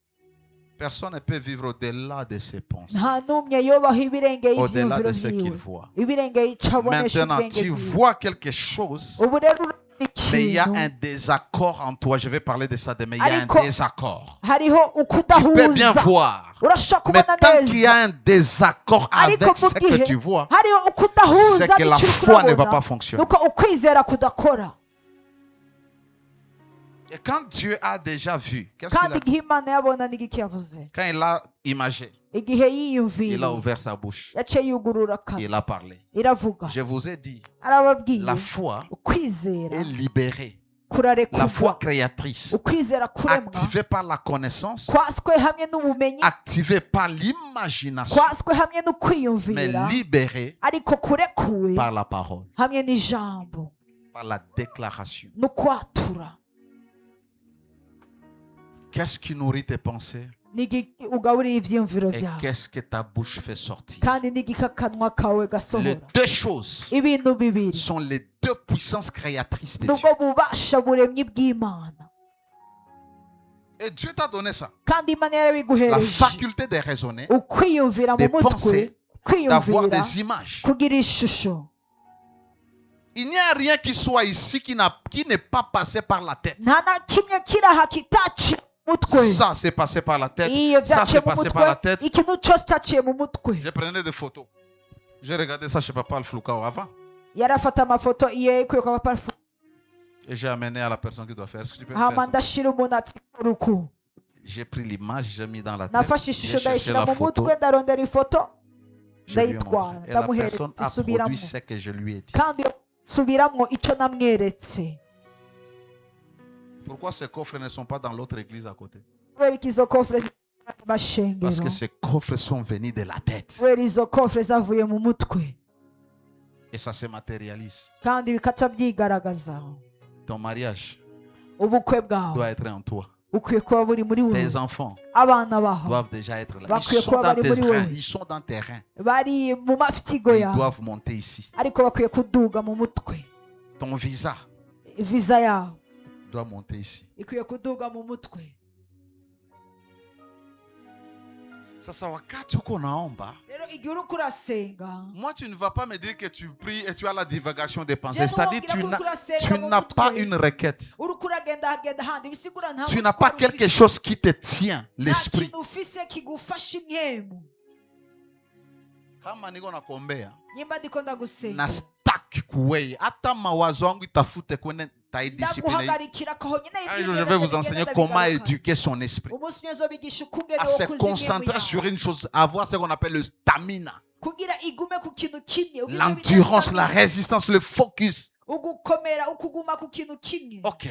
Personne ne peut vivre au-delà de ses pensées, Nta numwe yobaho ibirengeye au-delà ivyiyumviro de ce qu'il vyiwe. voit. Ibirengeye ico abonesha Maintenant, ubwenge tu bwiwe. vois quelque chose, Ubu rero mais il y a ikintu un désaccord en toi. Je vais parler de ça demain. Il y a un Ariko, désaccord. hariho Tu peux bien ukudahuza. voir. Urashobora Mais kubona tant qu'il y neza. a un désaccord Ariko avec ce mu que gihe tu vois, hariho ukudahuza c'est que la n'icyo foi ne va urabona, pas fonctionner. nuko ukwizera kudakora. Et quand Dieu a déjà vu, qu'est-ce qu'il Kandi a dit? igihe Imana yabona n'igiki yavuze. Quand il a imagé, Igihe il a yiyumvira ouvert sa bouche. yaciye yugurura akanwa Il a parlé. iravuga. Je vous ai dit, Arababwiye la foi ukwizera est libérée. La foi kurarekurwa. créatrice, Ukwizera kuremwa activée par la connaissance, kwaswe hamwe n'ubumenyi, activée par l'imagination, kwaswe hamwe no mais kwiyumvira, libérée ariko kurekuwe par la parole, hamwe n'ijambo par la déclaration. no kwatura. Qu'est-ce qui nourrit tes pensées Ugaburira ivyiyumviro et vyawe qu'est-ce que ta bouche fait sortir? kandi n'igikakanwa kawe Les gasohora. deux choses Ibintu bibiri sont les deux puissances créatrices de Dieu. nubwo bubasha buremyi bw'Imana, Et Dieu t'a donné ça. kandi Imana La yarabiguhereje. faculté de raisonner, Ukwiyumvira mu de mutwe, penser, d'avoir kwiyumvira des images. kugira ishusho. Il n'y a rien qui soit ici qui n'est pas passé par la tête. Nta na kimwe kiraha kitaciye mu mutwe. Ça, c'est passé par la tête. Iyo Ça, byaciye c'est mu passé par la mutwe, tête. ikintu cyose cyaciye mu mutwe. Je prenais des photos. J'ai regardé ça chez Papa Alfloukao avant. Yarafata amafoto iyo yikuye kwa papa. Et j'ai amené à la personne qui doit faire. Est-ce que tu peux me Hama faire ça? ndashira umuntu ati uruku. J'ai pris l'image, j'ai mis dans la tête. Nafashe J'ai ishusho cherché ndayishyira la mu photo. mutwe ndarondera ifoto Je lui ai ndayitwara montré. Et la ndamuhereza personne a isubiramo produit ce que je lui ai dit. kandi subiramwo icyo namweretse. Pourquoi ces coffres ne sont pas dans l'autre église à côté? Kubera ko izo kofre Parce z'amashengero, que ces coffres sont venus de la tête. kubera izo kofre zavuye mu mutwe. Et ça se matérialise. kandi bikaca byigaragaza. Ton mariage Ubukwe bwawe doit être en toi. ukwiye kuba buri muri wowe. Tes enfants Abana baho doivent déjà être là. bakwiye Ils sont kuba dans bari tes muri reins. wowe, Ils sont dans tes reins. bari mu mafyigo Ils yawe, doivent monter ici. ariko bakwiye kuduga mu mutwe. Ton visa Visa yawe doit monter ici. ikwiye kuduga mu mutwe. Sasa wakati uko naomba, Rero igihe uri kurasenga, moi tu ne vas pas me dire que tu pries et tu as la divagation des pensées. Jemu C'est-à-dire wabwira ko uri tu kurasenga mu n'as pas mutwe, une requête. uri kuragenda handi bisigura nta Tu mutwe n'as pas wari quelque ufise. chose qui te tient, Nta l'esprit. kintu ufise kigufasha imwemu. Kama niko nakuombea Nyimba ndiko ndagusenga, na stack kuwei hata mawazo yangu itafute kwene taidiscipline. ndaguhagarikira ko honyine Un jour, je vais vous enseigner comment éduquer son esprit. umunsi umwe nzobigisha ukungene À wo se kuzimya concentrer sur une chose, avoir ce qu'on appelle le stamina, kugira igume ku kintu kimwe, ugira l'endurance, ibidastamina, la résistance, le focus. ugukomera, ukuguma ku kintu kimwe. Ok.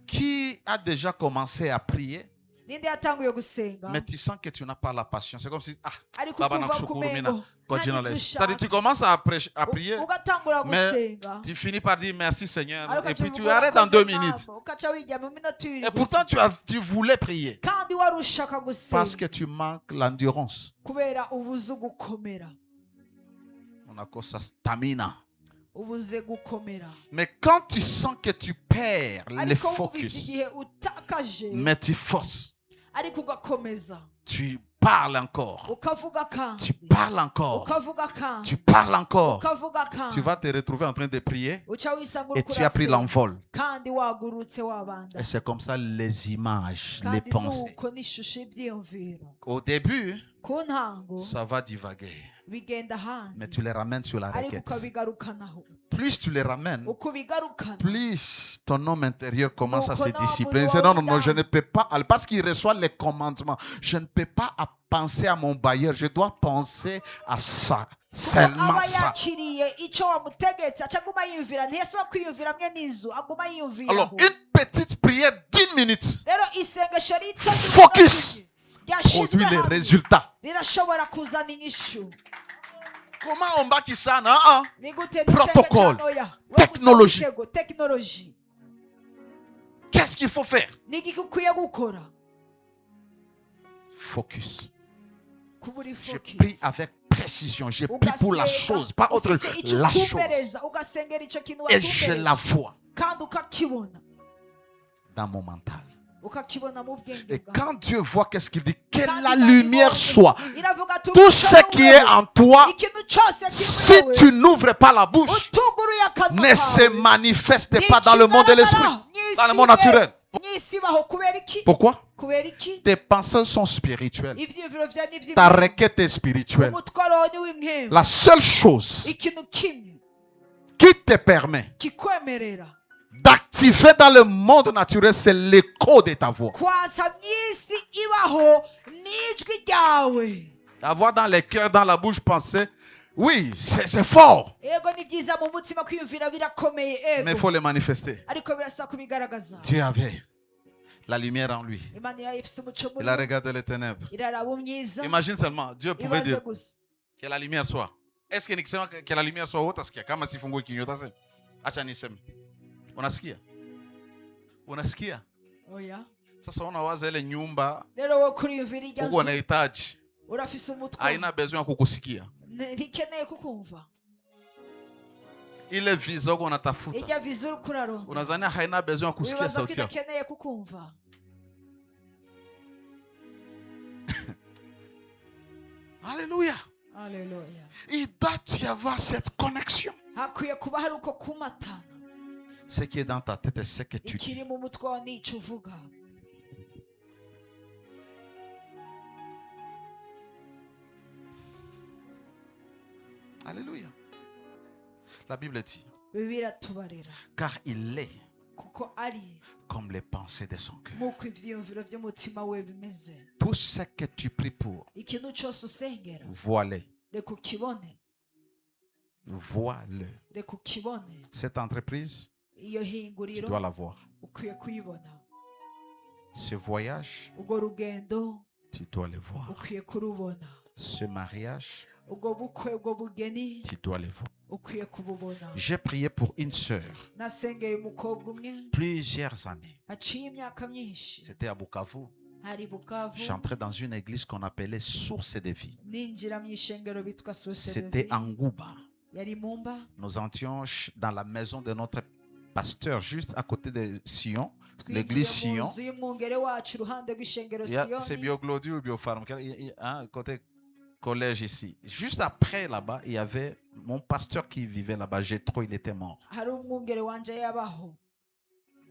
Qui a déjà commencé à prier, Ninde yatanguye gusenga mais tu sens que tu n'as pas la passion? C'est comme si, ariko Baba kuva nakushukuru, ku mina, mengo continue nta à n'icyo c'est-à-dire, tu ushaka. commences à prier, Ugatangura mais gusenga tu finis par dire merci Seigneur, ariko et puis ukavuga tu arrêtes dans urakoze 2 minutes. Mama, ukaca wijya mu minota ibiri Et pourtant, gusa. tu voulais prier Kandi wari ushaka parce que gusenga tu manques l'endurance. kubera ubuze gukomera, On a quoi ça, stamina. ubuze gukomera. Mais quand tu sens que tu perds le Ariko wumvise focus, igihe utakaje mais tu forces, ariko ugakomeza tu parles encore, ukavuga tu kandi parles encore, ukavuga kandi tu parles encore, ukavuga kandi tu vas te retrouver en train de prier uca wisanga et uri tu as pris kurasenga l'envol. kandi wagurutse wabanda, Et c'est comme ça les images, les kandi pensées. nuko n'ishusho y'ibyiyumviro. Au début, Ku ntango ça va divaguer, bigenda mais ahandi tu les ramènes sur la ariko requête. ukabigarukanaho. Plus tu les ramènes, Uko ubigarukana plus ton homme intérieur commence à se Donc, on a discipliner. un C'est non, non, non, homme je ne peux pas, parce qu'il reçoit les commandements, je ne peux pas penser à mon bailleur, je dois penser à ça, kuko seulement aba ça. yakiriye icyo wamutegetse aca aguma yiyumvira, ntiyasaba kwiyumvira mwe n'inzu, aguma Alors, yiyumviraho. une petite prière d'1 minute Rero isengesho rito Focus. ryashyizwe produit les hamwe résultats. rirashobora kuzana inyishu. Comment on bâtit ça, non? Ni gute Protocole. Technologie. tekinoloji. Qu'est-ce qu'il faut faire? Ni iki ukwiye gukora? Focus. Kuba uri Je prie focus, avec précision. Je prie pour la chose, pas autre ufise icyo la chose. utumbereza, ugasengera icyo kintu Et je la watumbereza vois kandi ukakibona, dans mon mental. ukakibona mu bwenge Et bwawe. quand Dieu voit qu'est-ce qu'il dit, que Kandi la Imana lumière ibonye, soit. iravuga ati, Tout ce umucyo qui est wewe, en toi, ikintu cyose kiri si muri wowe, tu n'ouvres pas la bouche, utuguruye akanwa ne se kawe, manifeste pas dans le monde de l'esprit, dans le monde naturel. mw'isi baho. Kubera iki? Pourquoi? Kubera iki? Tes pensées sont spirituelles. Ivyiyumviro vyawe ni Ta ivy'imana, requête est spirituelle. umutwaro wawe ni w'imwemwe. La seule chose Ikintu kimwe qui te permet kikwemerera d'activer dans le monde naturel, c'est l'écho de ta voix. kwatsa mw'isi ibaho n'ijwi ryawe. Avoir dans les cœurs, dans la bouche, penser, oui, c'est fort, Ego ni byiza mu mutima kwiyumvira, birakomeye mais il ego, faut le manifester. ariko birasa kubigaragaza. Dieu avait la lumière en lui. Imana irayifise umuco muri Il a we, regardé les ténèbres. iraraba umyiza, Imagine seulement, Dieu pouvait ibaze dire gusa. que la lumière soit. Est-ce que nikisema que la lumière soit haute, asikia kama sifungue kinywa tasema. Acha niseme. Unasikia? Unasikia? Oya. Sasa unawaza ile nyumba Rero wo kuriyumvira irya uko nzu, unahitaji urafise umutwe, haina besoin ya kukusikia. ntikeneye kukumva. Ile visa uko unatafuta Irya vizu uri kuraronda, unazania haina besoin ya kusikia wibaza ko sauti yako. idakeneye kukumva. Alléluia. Haleluya. Il doit y avoir cette connexion. Hakwiye kuba hari uko kumatana. Ce qui est dans ta tête et ce que tu Ikiri dis. mu mutwe wawe n'icyo uvuga. Alléluia. La Bible dit, Bibiliya iratubarira car il est kuko ari comme les pensées de son cœur. nk'uko ivyiyumviro by'umutima we bimeze. Tout ce que tu pries pour, Ikintu cyose usengera, vois-le. reka ukibone, Vois-le. reka ukibone. Cette entreprise, Iyo tu hinguriro dois la voir. ukwiye kuyibona. Ce voyage, Ubwo rugendo tu dois le voir. ukwiye kurubona. Ce mariage, Ubwo bukwe, ubwo bugeni tu dois le voir. ukwiye kububona. J'ai prié pour une sœur Nasengeye umukobwa umwe plusieurs années. haciye imyaka myinshi. C'était à Bukavu. Hari Bukavu. J'entrais dans une église qu'on appelait Source de vie. ninjira mu ishengero bitwa Source de C'était Vie. en Ngouba. Yari Mumba. Nous entrions dans la maison de notre pasteur, juste à côté de Sion, l'église Twinjiye mu Sion. nzu y'umwungere wacu iruhande rw'ishengero C'est Siyoni. Bioglodi ou Biofarm, côté collège ici. Juste après là-bas, il y avait mon pasteur qui vivait là-bas, Jétro, il était mort. Hari umwungere wanje yabaho.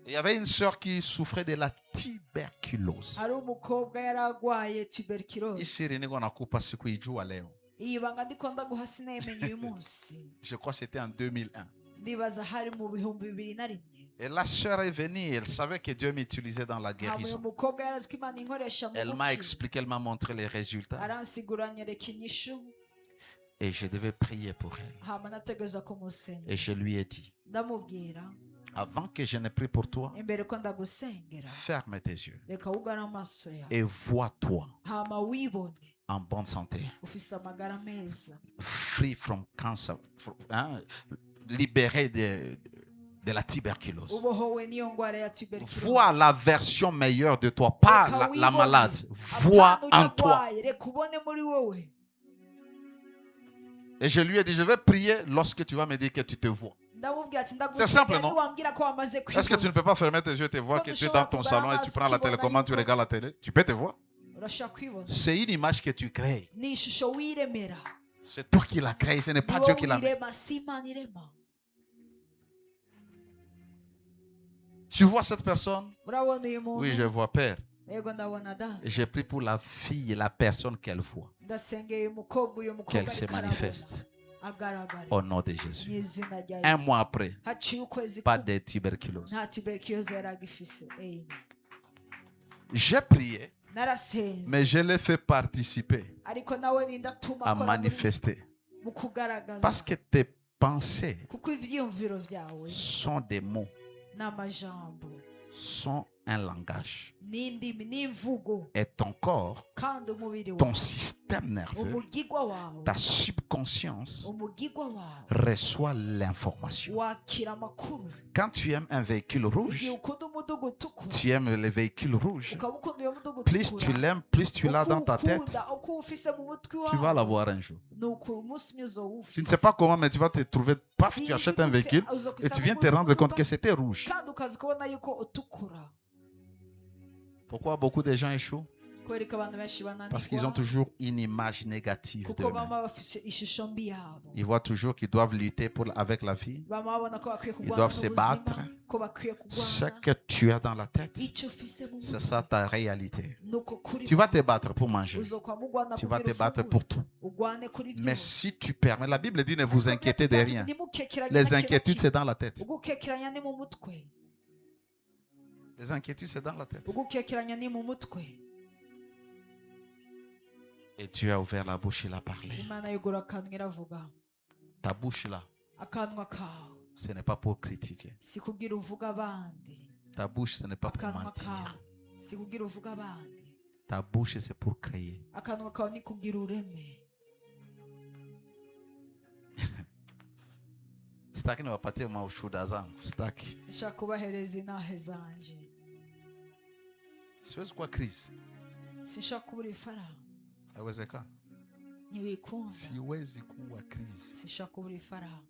Il y avait une sœur qui souffrait de la tuberculose. Hari umukobwa yaragwaye Ici, tuberculose. René Gonakupa Sikuiju Aléo. Iyi banga ndikunda guha sinayimenya uyu munsi. Je crois que c'était en 2001. Ndibaza hari mu bihumbi 2001. Et la sœur est venue, elle savait que Dieu m'utilisait dans la Hama uyu guérison. mukobwa yarazi ko Imana inkoresha mu Elle m'a gukiza. expliqué, elle m'a montré les résultats. Aransigura anyereka inyishu. Et je devais prier pour elle. Hama nategereza kumusengera. Et je lui ai dit, Ndamubwira avant que je ne prie pour toi, imbere ko ndagusengera ferme tes yeux reka wugane amaso yawe et vois-toi hama wibone en bonne santé, ufise amagara meza, free from cancer, libéré de la tuberculose. ubohowe n'iyo ngwara ya tuberculose. Vois la version meilleure de toi, pas la malade. Vois en toi. reka ubone muri wowe. Et je lui ai dit, je vais prier lorsque tu vas me dire que tu te vois. Ndamubwira ati C'est simple, ndagusengera non? niwambwira ko wamaze Est-ce que tu ne kwibona. peux pas fermer tes yeux et te voir que tu es dans ton salon et tu prends la télécommande, tu regardes la télé? Tu peux te voir? Urashaka kwibona. C'est une image que tu crées. Ni ishusho wiremera. C'est toi qui l'as créée, ce n'est pas Ni Dieu wowe qui l'a mis. wirema, si Imana irema. Tu vois cette personne? Urabona uyu muntu? Oui, je vois Père. Yego ndabona Et data. j'ai pris pour la fille, la personne qu'elle voit, Ndasengeye umukobwa, uyu mukobwa qu'elle se ariko arabona. manifeste Agaragara. au nom de Jésus. N'izina rya Un Yesu. mois après, Haciye ukwezi pas kumwe, de tuberculose. nta tuberculose yari agifise. Amen. J'ai prié, Narasenze mais je l'ai fait participer ariko nawe nindatuma à akora manifester. mu kugaragaza Parce que tes pensées kuko ivyiyumviro vyawe sont des mots, n'amajambo sont un langage. n'indimi n'imvugo Et ton corps, kandi umubiri ton wawe système nerveux, umugigwa wawe ta subconscience umugigwa wawe reçoit l'information. wakira amakuru. Quand tu aimes un véhicule rouge, Igihe ukunda umuduga utukura tu aimes les véhicules rouges, ukaba ukunda uyo muduga plus tu l'aimes, plus tu l'as dans ta tête, uko ufise mu mutwe tu vas wawe l'avoir un jour. nuko umunsi umwe Tu ne uzowufise. sais pas comment, mais tu vas te trouver, paf, tu Sinzi achètes un gute véhicule uzokwisanga et tu viens te umunsi rendre compte umuduga que c'était rouge. kandi ukaza kubona yuko utukura. Pourquoi beaucoup de gens échouent? kubera ko abantu benshi Parce qu'ils ont bananirwa toujours une image négative kuko d'eux-mêmes. baba bafise ishusho mbi yabo. Ils voient toujours qu'ils doivent lutter avec la vie. Bama babona ko bakwiye Ils kurwana doivent se n'ubuzima, battre. ko bakwiye Ce kurwana. que tu as dans la tête, Icyo ufise mu c'est mutwe ça ta réalité. nuko kuri Tu vas te kwawe battre pour manger. uzokwama urwana Tu vas kugira te battre ufungure. pour tout. Urwane kuri Mais byose. si tu permets, la Bible dit ne vous inquiétez de rien. Ntimukekeranye Les na kimwe inquiétudes, kimwe. c'est dans la tête. Ugukekeranya ni mu mutwe. Les inquiétudes, c'est dans la tête. Ugukekeranya ni mu mutwe. Et Dieu a ouvert la bouche, il a parlé. Imana yugura akanwa iravuga. Ta bouche là, Akanwa kawe ce n'est pas pour critiquer. si kugira uvuga abandi. Ta bouche, ce n'est pas pour Akanwa mentir. kawe si kugira uvuga abandi. Ta bouche, c'est pour créer. Akanwa kawe ni kugira ureme. Sitaki niwapatie maushuhuda zangu. Sitaki. Sishaka kubahereza intahe zanje. Siwezi kuwa crise. Sishaka kubura ifaranga. Haiwezekani. Ntiwikunda. Siwezi kuwa crise. Sishaka kubura ifaranga.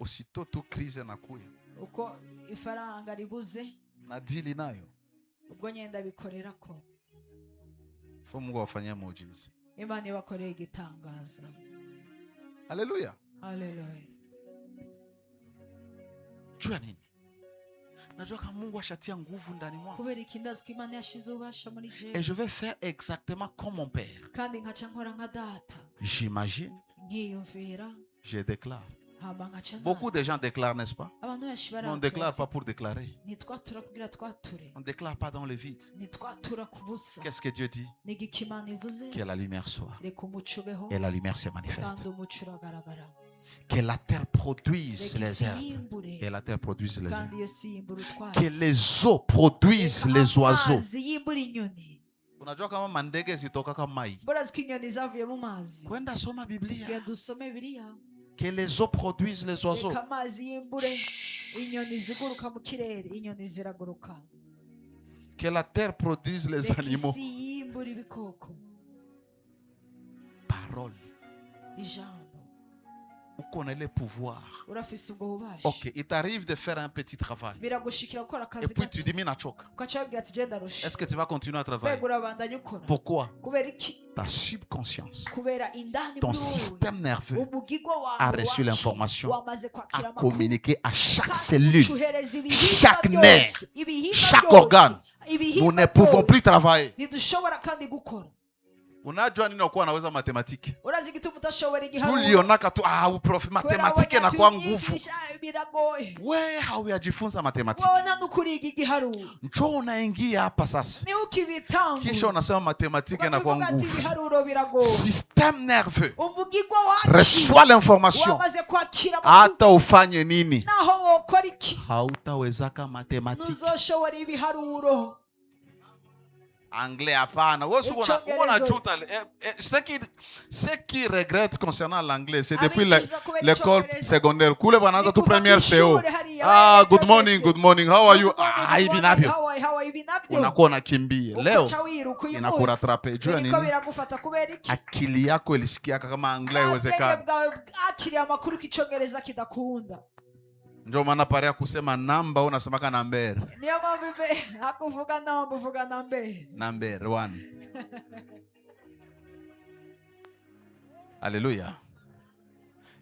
Aussitôt tu crise inakuya. Uko ifaranga ribuze Na dili nayo. ubwo nyenda bikorera ko Faut Mungu afanyie muujiza. Imana ibakoreye igitangaza. Haleluya. Haleluya. Jua nini? Najua kama Mungu ashatia nguvu ndani mwangu. Kubera iki ndazi ko Imana yashize ububasha muri Et jewe je vais faire exactement comme mon père. kandi nkaca nkora nka data. J'imagine, Nkiyumvira je déclare. hama nkaca Beaucoup de gens déclarent, n'est-ce pas? abantu benshi Mais on ne déclare pas pour déclarer. ntitwatura kugira twature On ne déclare pas dans le vide. ntitwatura ku busa. Qu'est-ce que Dieu dit? N'igiki Imana ivuze Que la lumière soit. reka umuco ubeho Et la lumière se kandi manifeste. umuco uragaragara. Que la terre produise Reka les isi herbes. yimbure Et la terre produise les kandi herbes. iyo si yimbura utwatsi. Que les eaux produisent Reka les oiseaux. amazi yimbura inyoni. Unajua kama mandege zitoka kama mai. Mbona ziko inyoni zavuye mu mazi? Kwenda soma Biblia. Genda usome Bibiliya. Que les eaux produisent les oiseaux. reka amazi yimbure inyoni ziguruka mu kirere, inyoni ziraguruka. Que la terre produise les reka animaux. isi yimbure ibikoko. Parole. Ijambo. Vous connaissez les pouvoirs. urafise ubwo bubasha. Ok, il t'arrive de faire un petit travail. biragushikira gukora Et akazi puis gato tu dis, Minachoka, ugaca wabwira ati genda rusha. est-ce que tu vas continuer à travailler? mbega urabandanya ukora. Pourquoi? kubera iki? Ta subconscience, kubera indani ton muri wowe système nerveux umugigo a wawe reçu l'information, wamaze kwakira a amakuru communiqué à chaque kandi cellule, ucuhereza ibihimba chaque byose, nerf, ibihimba chaque byose, organe. ibihimba Nous ne pouvons plus byose. travailler. ntidushobora kandi gukora. Unajua nini wakuwa naweza matematiki? urazi igituma udashobora igiharuro? Tulionaka tu prof Kubera matematiki abanya inakuwa nguvu. tuyigisha, biragoye. We hauyajifunza matematiki. wowe nta n'ukuriga igiharuro. Njoo unaingia hapa sasa. niwe ukibitangura Kisha unasema matematiki inakuwa ugaca uvuga ati nguvu. ibiharuro biragoye. Système nerveux umugigo wacu reçoit l'information. wamaze kwakira amakuru. Hata ufanye nini, naho wokora iki hautawezaka matematiki. ntuzoshobora ibiharuro. Anglais hapana. Wewe uko na chuta. Ce qui regrette concernant l'anglais, c'est depuis l'école secondaire. Kule banaanza tu première CO. Ah, good morning, how are you? Ah, hivi navyo. Unakuwa unakimbia. Leo inakuratrape. Jua nini? biragufata kubera iki? Akili yako ilisikia kama anglais iwezekana. akiriye amakuru k'icyongereza kidakunda. Ndio maana pare ya kusema namba unasemaka number. niyo mpamvu hakuvuga namba uvuga number. Number 1. Alléluia.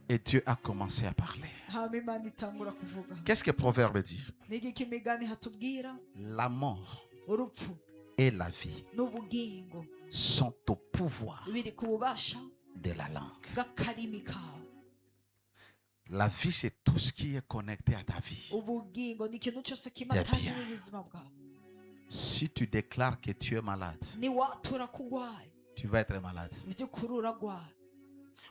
Et Dieu a commencé à parler. hama Imana itangura kuvuga. Qu'est-ce que Proverbe dit? n'igiki imigani hatubwira? La mort urupfu et la vie n'ubugingo sont au pouvoir biri ku bubasha de la langue. bw'akarimi kawe. La vie, c'est tout ce qui est connecté à ta vie. ubugingo ni ikintu cyose kimatanye n'ubuzima bwawe. Si tu déclares que tu es malade, niwatura ko urwaye tu vas être malade. by'ukuri urarwaye.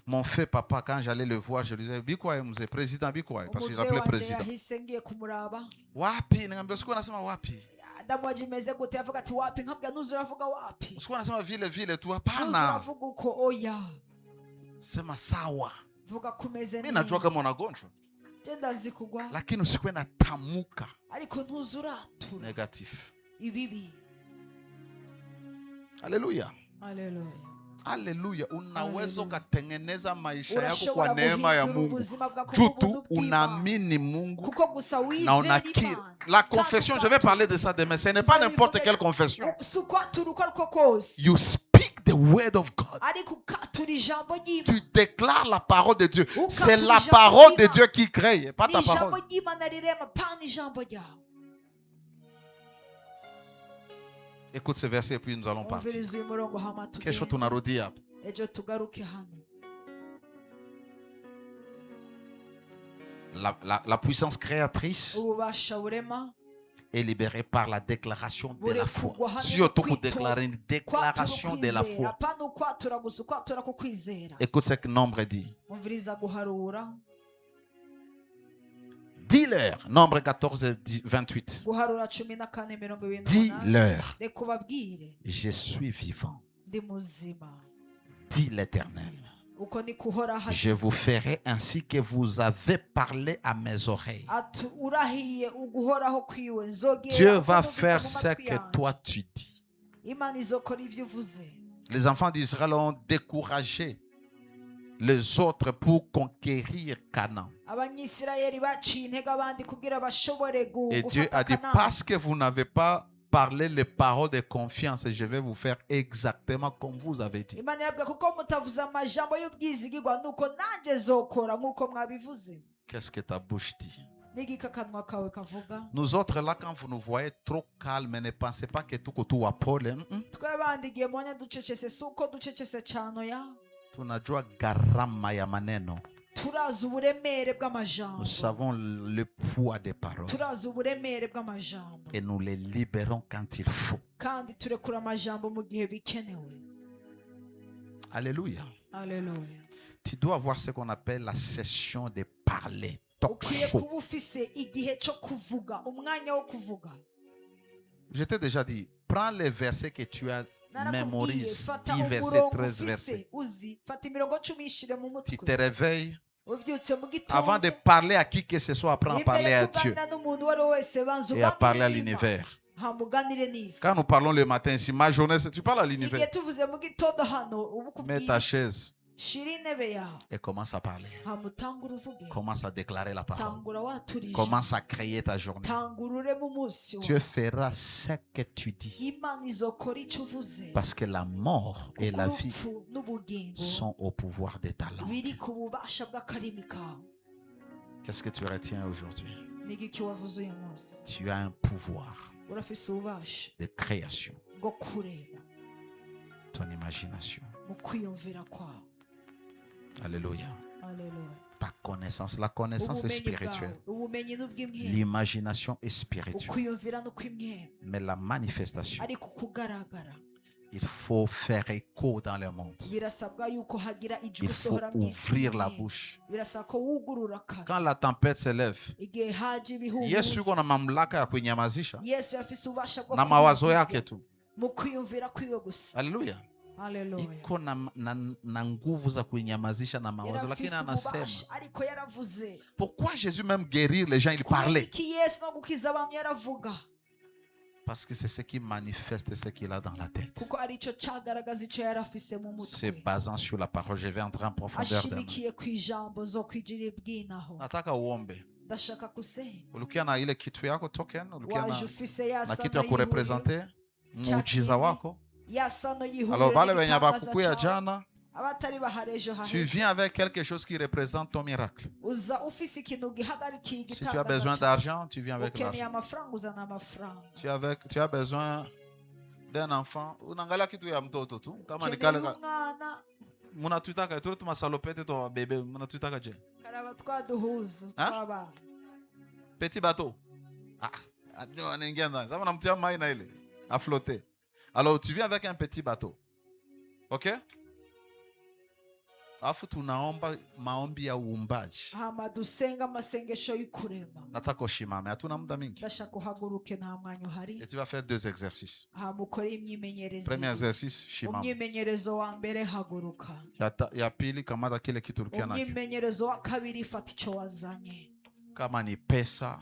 Mon fait papa, quand j'allais le voir, je lui disais, Bikwaye, monsieur président Bikwaye, parce que umubyeyi j'appelais wanjye président. yahise ngiye kumuraba. Wapi, ngambia siku nasema wapi? adamu waje imeze gute? yavuga ati wapi? nkabwa ntuzuravuga wapi? Siku nasema vile tu hapana. ntuzuravuga uko oya. Sema sawa. vuga kumeze Mimi najua kama neza. unagonjwa, je ndazi kugwa lakini usikwe na tamuka ariko ntuzuratura negatif. ibibi. Haleluya. Haleluya. Haleluya. Unaweza Haleluya. ukatengeneza maisha yako urashobora kwa neema ya guhindura Mungu. ubuzima bwako Juu mu tu buntu bw'Imana. unaamini Mungu kuko gusa na wizera unakiri. Imana. La confession, je vais parler de ça demain. Ce n'est pas n'importe quelle confession. si ukwatura uko ariko kose, You speak the word of God. ariko ukatura ijambo ry'Imana. Tu déclares la parole de Dieu. Ukatura C'est la ijambo parole de ry'Imana. Dieu qui crée, pas ni ta ijambo parole. ry'Imana rirema pana ijambo ryawe. Écoute ce verset et puis nous allons partir. umviriza uyu murongo hama Kesho tugende. tunarudia. ejo tugaruke hano. La puissance créatrice ububasha burema est libérée par la déclaration de la foi. burekugwa hamwe Si no on kwitura. déclare une déclaration de la ukwizera foi. apana ukwatura gusa ukwatura ko kwizera. Écoute ce que Nombre dit. umviriza guharura. Dis-leur, Nombre 14, 28. guharura 14:28. Dis-leur, reka ubabwire je suis vivant, ndi muzima. dit l'Éternel. uko ni kuhora Je vous ferai ainsi que vous avez parlé à mes oreilles. ati urahiye uguhoraho kwiwe nzogera Dieu uko va numvise faire mu ce matwi que yanjye. toi tu dis. Imana izokora ibyo uvuze. Les enfants d'Israël ont découragé les autres pour conquérir Canaan. abanyisirayeli baciye intege abandi kugira bashobore Et Dieu gufata a dit, Kanani. parce que vous n'avez pas parlé les paroles de confiance, je vais vous faire exactement comme vous avez dit. Imana irabwira kuko mutavuze amajambo y'ubwizigirwa nuko nanjye zokora nk'uko mwabivuze. Qu'est-ce que ta bouche dit? n'igiki akanwa kawe kavuga. Nous autres là, quand vous nous voyez trop calmes, ne pensez pas que tout autour wa pole. twe bandi igihe mwanya ducecese si uko ducecese cyane ya Tunajua gharama ya maneno. turazi uburemere bw'amajambo. Nous savons le poids des paroles. turazi uburemere bw'amajambo. Et nous les libérons quand il faut. kandi turekura amajambo mu gihe bikenewe. Alléluia. Alléluia. Tu dois avoir ce qu'on appelle la session de parler. Talk ukwiye show. kuba ufise igihe cyo kuvuga, umwanya wo kuvuga. Je t'ai déjà dit, prends les versets que tu as, narakubwiye mémorise fata 10 versets, umurongo 13 versets. ufise uzi fata imirongo 10 ishire mu Tu mutwe. te réveilles, Avant de parler à qui que ce soit, apprends à parler à Dieu et à parler à l'univers. Quand nous parlons le matin ici, ma journée, tu parles à l'univers. Mets ta chaise et commence à parler. Commence à déclarer la parole. Commence à créer ta journée. Dieu fera ce que tu dis. Parce que la mort et la vie sont au pouvoir de ta langue. Qu'est-ce que tu retiens aujourd'hui? Tu as un pouvoir de création. Ton imagination. Alléluia. Ta connaissance, la connaissance est spirituelle. L'imagination est spirituelle. Mais la manifestation, il faut faire écho dans le monde. Il faut ouvrir la bouche. Quand la tempête s'élève, Yesu kuna mamlaka ya kuinyamazisha na mawazo yake tu. Alléluia. Iko na nguvu za kuinyamazisha na mawazo, lakini anasema. Pourquoi Jésus même guérir les gens, il parlait? Parce que c'est ce qui manifeste ce qu'il a dans la tête. C'est basant sur la parole. Je vais entrer en profondeur demain. Nataka uombe. Ulikia na ile kitu yako token, ulikia na kitu ya kurepresente muujiza wako. Alors wale wenye bakukuya jana, tu viens avec quelque chose qui représente ton miracle. Si tu as besoin d'argent, tu viens avec l'argent. Tu as besoin d'un enfant, unaangalia kitu ya mtoto tu. Kama ni kale munatuitaka tu masalopete to bebe, munatuitaka je? Petit bateau. Anaingia ndani. Sasa unamtia mai na ile à flotter. Alors tu viens avec un petit bateau. OK? Afu tunaomba maombi ya uumbaji. Nataka ushimame, hatuna muda mingi. Et tu vas faire 2 exercices. Premier exercice, shimama. Ya pili, kamata kile kitu ulikia nacho. Kama ni pesa,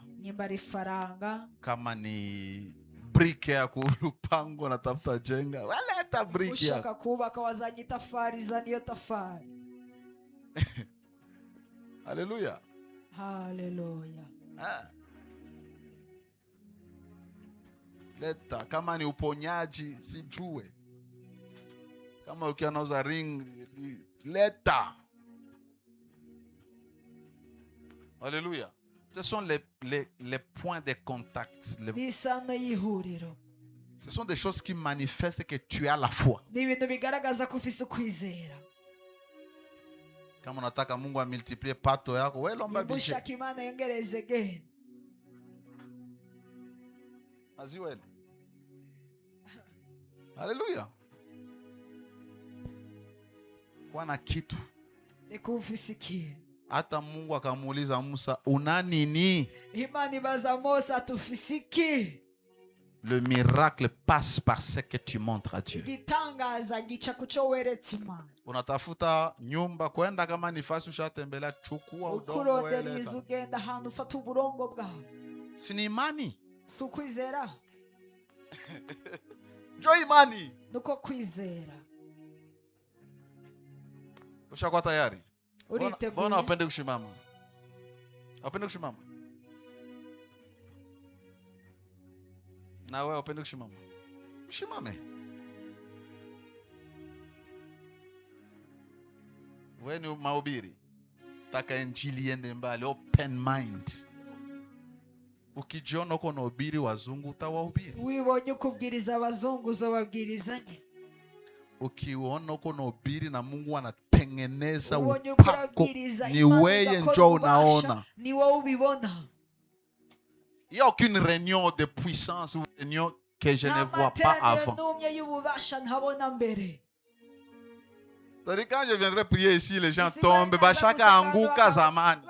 kama ni brike ya kulupango na tafuta jenga, waleta brike. Ushaka kubaka wazanye tafari zaniyo tafari. Haleluya. Haleluya. Leta. Kama ni uponyaji, sijue. Kama ukiwa nauza ring, leta. Haleluya. Ce sont les points de contact. Ce sont des choses qui manifestent que tu as la foi. Kama unataka Mungu amultiplie pato yako, wewe lomba bishe. Aziwele. Haleluya. Kwa na kitu. Nikufisikie. Hata Mungu akamuuliza Musa, una nini? Imani baza Musa tufisiki. Le miracle passe par ce que tu montres à Dieu. Unatafuta nyumba kwenda, kama ni fasi ushatembelea, chukua udongo wewe. Si ni imani? Sukwizera. Njoo imani. Nuko kwizera. Ushakuwa tayari? Mbona upende kushimama? Upende kushimama? Na wewe upende kushimama? Shimame. Wewe ni mahubiri. Taka injili iende mbali, open mind. Ukijiona uko na ubiri wazungu utawahubiri. Wibonye kubwiriza abazungu uzobabwirizanye. Ukiona uko na ubiri na Mungu anatengeneza upako, ni wewe njoo unaona. Ni wewe ubibona. Il n'y a aucune réunion de puissance ou réunion que je ne vois pas avant. C'est-à-dire quand je viendrai prier ici, les gens tombent. Bashaka anguka zamani.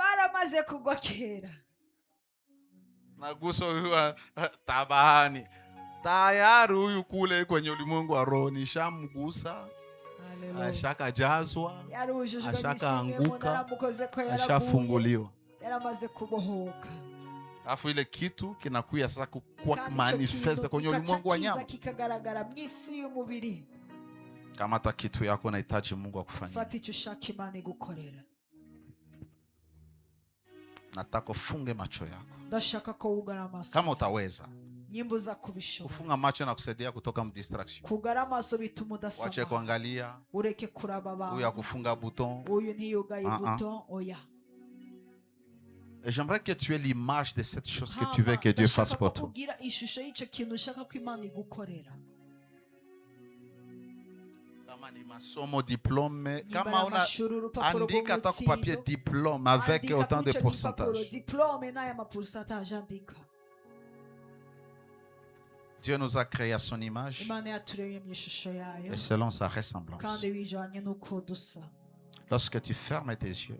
Naguso tabahani. Tayari huyu kule kwenye ulimwengu wa roho nishamgusa. ashakajazwa, yarujujwe n'isi imwe, ashakaanguka, naramukoze ko yaraguye, ashafunguliwa. yaramaze kubohoka. Alafu ile kitu kinakuya sasa kuwa Kandi ico manifeste kintu kwenye kikaca ulimwengu wa kiza nyama. kikagaragara mw'isi y'umubiri. Kamata kitu yako unahitaji Mungu akufanyie. Fata icyo ushaka Imana igukorera. Nataka ufunge macho yako. Ndashaka ko wugara amaso. Kama utaweza. Nyimbo za kubishobora. Kufunga macho na kusaidia kutoka mdistraction. Kugara amaso bituma udasama. Wache kuangalia. Ureke kuraba abantu. Uya kufunga bouton. Uyu ntiyugaye bouton, oya. Et j'aimerais que tu aies l'image de cette chose que tu veux que Dieu fasse pour toi. Kugira ishusho y'icyo kintu ushaka ko Imana igukorera. Kama ni masomo diplôme, kama una andika hata kwa papier diplôme avec autant de pourcentage. Diplôme na ya pourcentage andika. Dieu nous a créé à son image Imana yaturemye mu ishusho yayo. et selon sa ressemblance. Kandi bijanye nuko dusa. Lorsque tu fermes tes yeux,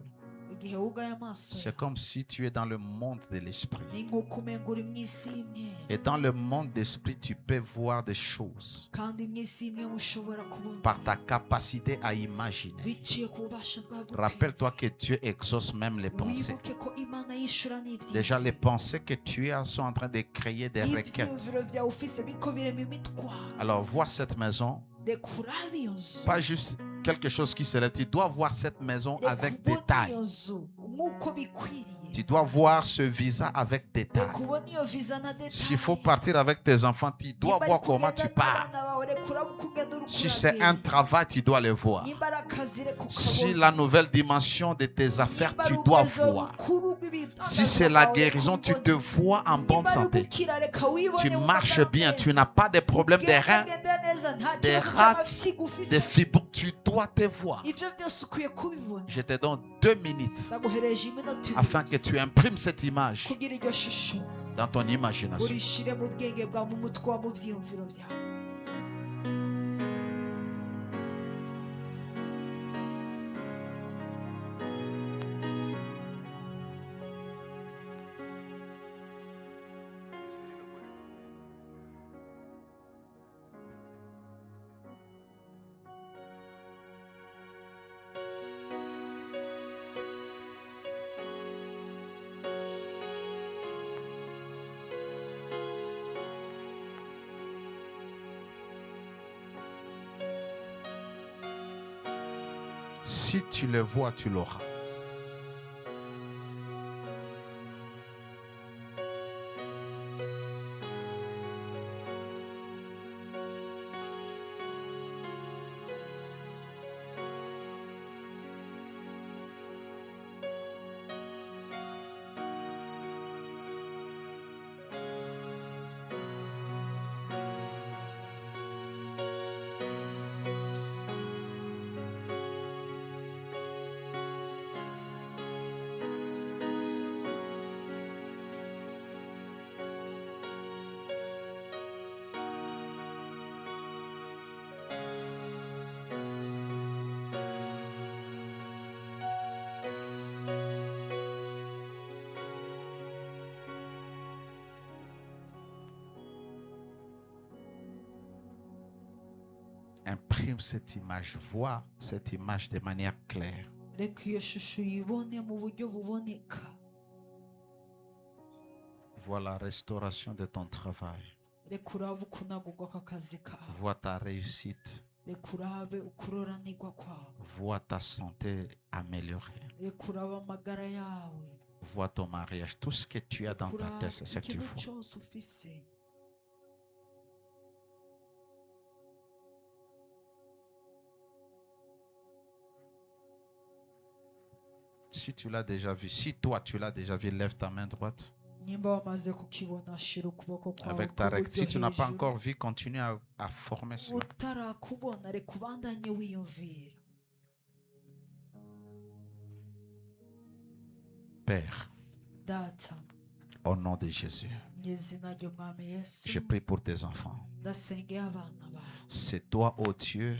Igihe wugaye amaso. c'est comme si tu es dans le monde de l'esprit. Ni nkuko umenga uri mw'isi imwe. Et dans le monde d'esprit, tu peux voir des choses Kandi mw'isi imwe mushobora kubona. par ta capacité à imaginer. Biciye ku bubasha bwawe. Rappelle-toi que Dieu exauce même les pensées. Wibuke ko Imana yishura n'ivyifuzo. Déjà, les pensées que tu as sont en train de créer des requêtes. Ivyiyumviro vyawe ufise biko birema imitwaro. Alors, vois cette maison, Rekura iyo nzu. pas juste quelque chose qui se lève. Tu dois voir cette maison avec détail. Nk'uko bikwiriye. Tu dois voir ce visa avec détail. Rekubona iyo visa na détail. S'il faut partir avec tes enfants, tu dois voir comment tu pars. Si c'est un travail, tu dois le voir. Si la nouvelle dimension de tes affaires, tu dois voir. Si c'est la guérison, tu te vois en bonne santé. Tu marches bien, tu n'as pas de problème de reins, des rats, des fibres, tu dois te voir. Je te donne 2 minutes afin que tu imprimes cette image dans ton imagination. urishire mu bwenge bwawe, mu mutwe wawe, mu vyiyumviro vyawe. Si tu le vois, tu l'auras. Imprime cette image, vois cette image de manière claire. Reka iyo shusho uyibone mu buryo buboneka. Vois la restauration de ton travail. Reka urabe ukunagurwa kw'akazi kawe. Vois ta réussite. Reka urabe ukuroranirwa kwawe. Vois ta santé améliorée. Reka urabe amagara yawe. Vois ton mariage. Tout ce que tu as dans ta tête, c'est ce que tu vois. cyose ufise. Si tu l'as déjà vu, si toi tu l'as déjà vu, lève ta main droite. Avec ta recte. Si tu n'as pas encore vu, continue à former ça. Père, au nom de Jésus, je prie pour tes enfants. C'est toi, ô Dieu,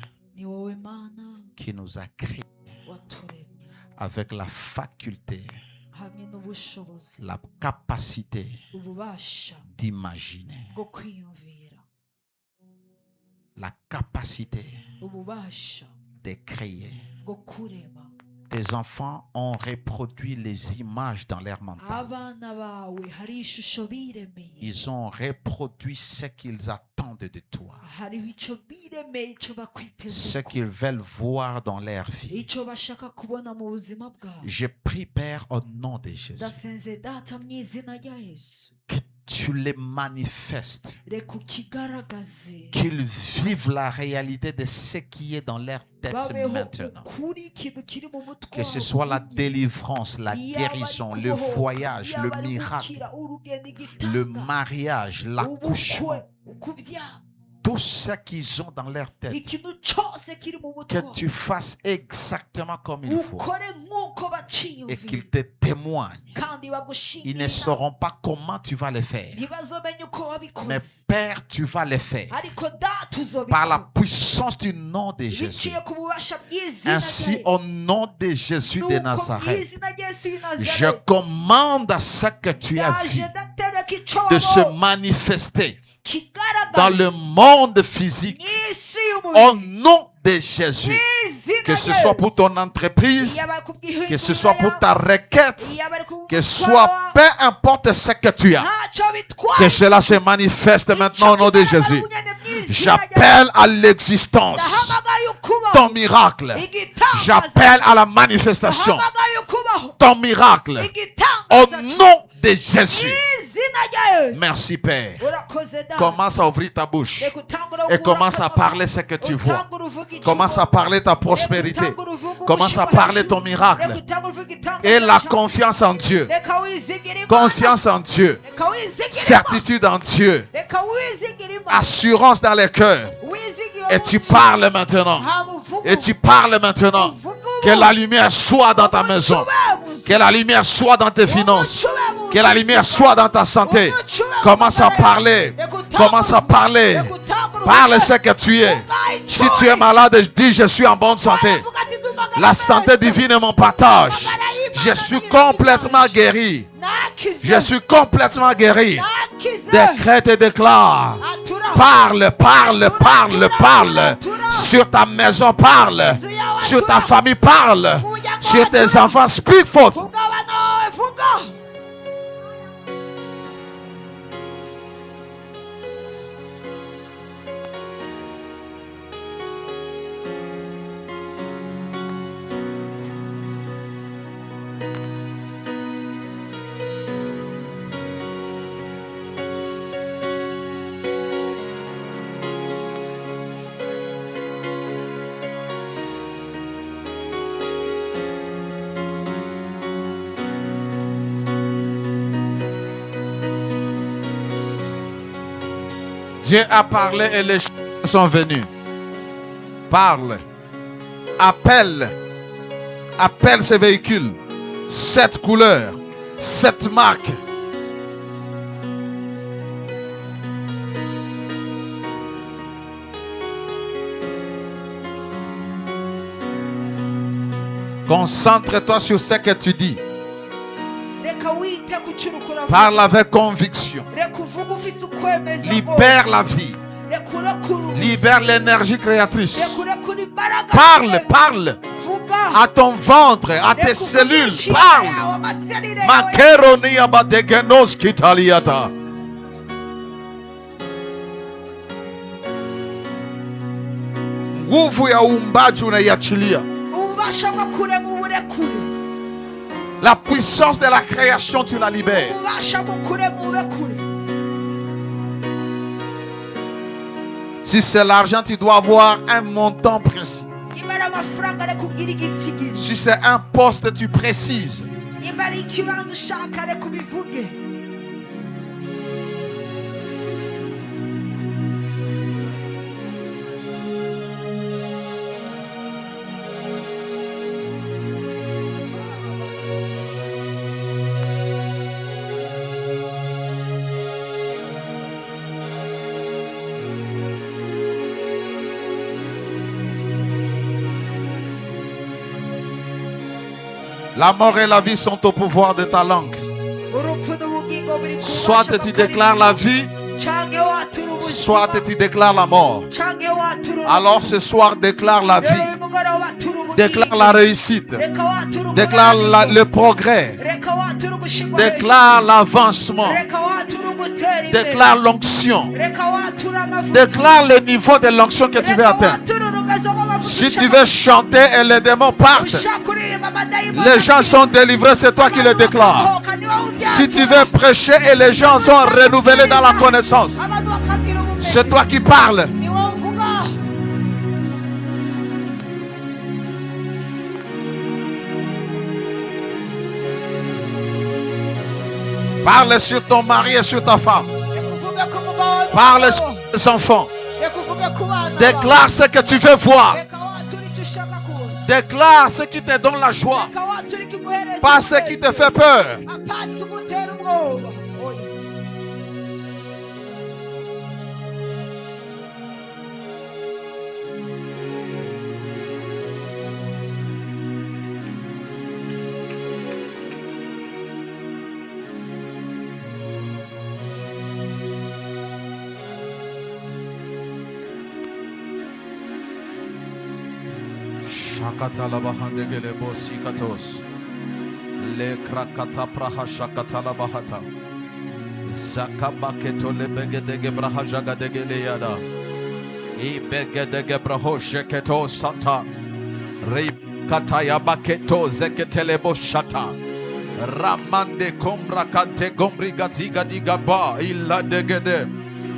qui nous a créés avec la faculté, la capacité d'imaginer, la capacité de créer. ngo kurema. Tes enfants ont reproduit les images dans leur mental. Abana bawe hari ishusho biremeye. Ils ont reproduit ce qu'ils attendent de toi. Hariho ico biremeye ico Ce bakwitezeko. qu'ils veulent voir dans leur vie. Ico bashaka kubona mu buzima bwawe. Je prie, Père, au nom de Jésus, Ndasenze data mu izina rya Yesu. que tu les manifestes, Reka ukigaragaze. qu'ils vivent la réalité de ce qui est dans leur tête Babeho maintenant. ukuri ikintu kiri mu mutwe Que ce wabo soit la kuri. délivrance, la Yaba guérison, ari le kubohoka, voyage, le yaba ari miracle, gukira, urugendo, le igitanga, mariage, l'accouchement, ubukwe, ukubyara, tout ce qu'ils ont dans leur tête. ikintu cyose kiri mu Que mutwe tu fasses exactement comme il faut ukore nk'uko et baciyumviye qu'ils te témoignent. kandi Ils ne bagushingira sauront pas comment tu vas le faire. ntibazomenya uko Mais wabikoze Père, tu vas le faire ariko data par la uzobikora puissance du nom de Jésus. biciye ku bubasha bw'izina Ainsi, rya au Yesu. nom de Jésus de Nuko Nazareth, bw'izina rya Yesu w'i je Nazareti, commande à ce que tu as vu ndaje ndategeka icyo de se wabonye manifester dans kigaragara le monde physique mw'isi au y'umubiri nom de Jésus. mw'izina Que ce rya soit Yesu. pour ton entreprise, Iyo bari kubwihindurira que ce soit pour yawe, ta requête, iyo bari que kubutwara soit wawe, peu importe ce que tu as. ntacyo bitwaye Que cela se cyose. manifeste Icyo maintenant au nom de kigaragara Jésus. ubunyane mw'izina rya J'appelle Yesu. à l'existence Ndahamagaye ukubaho. ton miracle. Igitangaza. J'appelle à la manifestation Ndahamagaye ukubaho. ton miracle au Igitangaza cyo. nom de Jésus. Mw'izina rya Yesu. Merci Père. Urakoze data. Commence à ouvrir ta bouche Reka utangure et ukura commence à akanwa. parler ce que tu vois. Utangure uvuge icyo Commence à ubona. parler ta Reka prospérité. utangure uvuge Commence à ubushyuhe parler hejuru. ton miracle. Reka utangure uvuge igitangaza Et la cyawe. confiance en Dieu. Reka wizigire Imana. Confiance en Dieu. Reka wizigire Imana. Certitude en Dieu. Reka wizigire Imana. Assurance dans les cœurs. Wizigire Et tu umutima. parles maintenant. Hama uvuge Et tu parles maintenant. uvuge ubu. Que la lumière soit dans ta maison. Que la lumière soit dans tes finances. Que la lumière soit dans ta santé. Commence à parler. Commence à parler. Parle ce que tu es. Si tu es malade, dis je suis en bonne santé. La santé divine est mon partage. Je suis complètement guéri. Je suis complètement guéri. Décrète et déclare. Parle, parle, parle, parle. Sur ta maison, parle. Sur ta famille, parle. Sur tes enfants, speak forth. Dieu a parlé et les choses sont venues. Parle. Appelle. Appelle ces véhicules. Cette couleur. Cette marque. Concentre-toi sur ce que tu dis. Reka wite ku kintu ukora. Parle avec conviction. Reka uvuge ufise ukwemeza Libère la vie. Reka urekure ubuzima. Libère l'énergie créatrice. Reka urekure imbaraga Parle, zirema. parle Vuga. à ton ventre, à tes Reka cellules. uvugishe Parle. yawe, amaselile yawe. Makeronia badegenos kitaliata. Nguvu ya uumbaji unaiachilia. Ububasha bwo kurema uburekure. La puissance de la création, tu la libères. Ububasha bwo kurema uburekure. Si c'est l'argent, tu dois avoir un montant précis. Imara amafaranga reka ugire igitigiri. Si c'est un poste, tu précises. Imara ikibanza ushaka reka ubivuge. La mort et la vie sont au pouvoir de ta langue. Urupfu n'ubugingo biri ku Soit bubasha tu bwa déclares la vie, canke watura ubuzima. soit tu déclares la mort. Canke watura Alors ubuzima. ce soir, déclare la Rero vie. uyu mugoroba Déclare la réussite. Déclare le progrès. Déclare l'avancement. Déclare l'onction. Déclare le niveau de l'onction que tu veux atteindre. Si tu veux chanter et les démons partent, les gens sont délivrés, c'est toi qui le déclares. Si tu veux prêcher et les gens sont renouvelés dans la connaissance, c'est toi qui parles. Parle sur ton mari et sur ta femme. Parle sur tes enfants. Déclare ce que tu veux voir. Déclare ce qui te donne la joie. Pas ce qui te fait peur. Shakata la bahande gele bosi katos. Le krakata praha shakata la bahata. Zakaba keto le bege dege braha jaga dege le yada. I bege dege braho sheketo sata. Re kataya baketo zeketele boshata. Ramande kombra kante gombri gaziga digaba illa degede.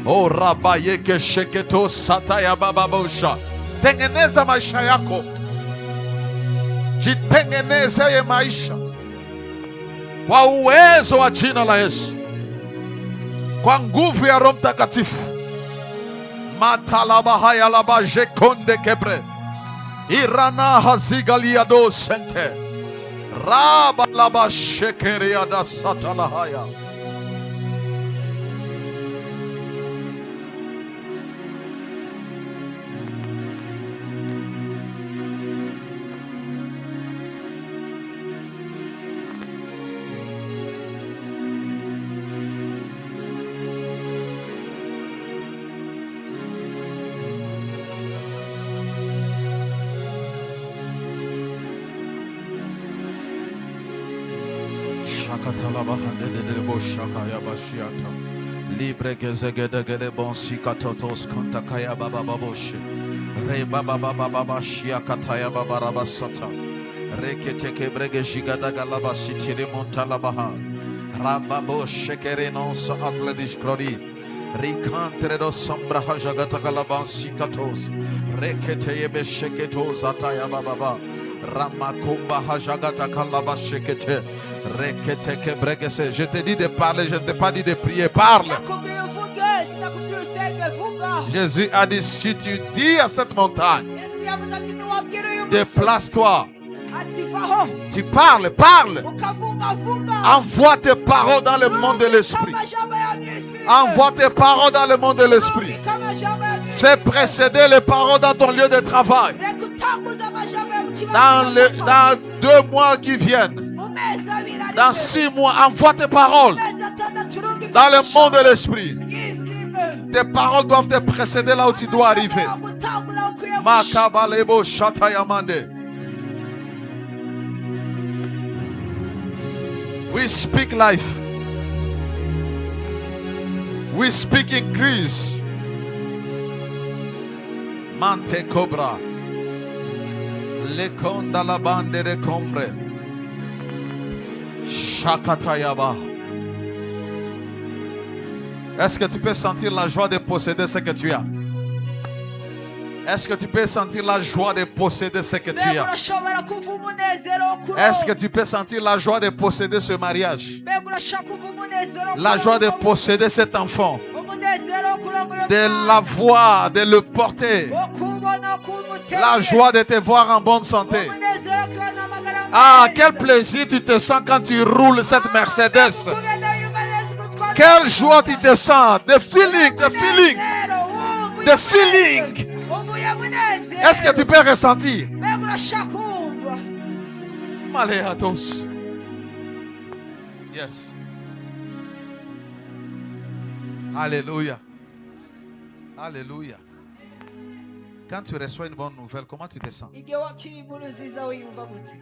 O rabaye ke sheketo sata ya baba bosha. Tengeneza maisha yako. Jitengeneze ye maisha kwa uwezo wa jina la Yesu, kwa nguvu ya Roho Mtakatifu. Matalabahaya laba jekonde kebre irana hazigaliado sente raba laba shekeriada satalahaya. Libre gezegede bon sikatotos kontakaya baba baboshe re baba baba baba shia kataya baba rabasata rekete kebrege jigada galaba sitire montala baha rababo shekerenos atledish glori rikantre do sombra hajagata galaban sikatos rekete yebe sheketos ataya baba ramakumba hajagata kalaba shekete. Je te dis de parler, je ne t'ai pas dit de prier. Parle. Jésus a dit, si tu dis à cette montagne, déplace-toi. Tu parles, parle. Envoie tes paroles dans le monde de l'esprit. Envoie tes paroles dans le monde de l'esprit. Fais précéder les paroles dans ton lieu de travail. Dans 2 mois qui viennent. Dans 6 mois, envoie tes paroles dans le monde de l'esprit. Tes paroles doivent te précéder là où tu dois arriver. Makabalebo Shatayamande. We speak life. We speak increase. Mante Cobra. Lekonda la bande de combre. Shakatayaba. Est-ce que tu peux sentir la joie de posséder ce que tu as? Est-ce que tu peux sentir la joie de posséder ce que tu as? Est-ce que tu peux sentir la joie de posséder ce mariage? La joie de posséder cet enfant? De l'avoir, de le porter? La joie de te voir en bonne santé? Ah, quel plaisir tu te sens quand tu roules cette Mercedes. Quelle joie tu te sens. The feeling, the feeling. The feeling. Est-ce que tu peux ressentir? Maléatos. Yes. Alléluia. Alléluia. Quand tu reçois une bonne nouvelle, comment tu te sens? igihe wakiriye inkuru nziza wiyumva gute?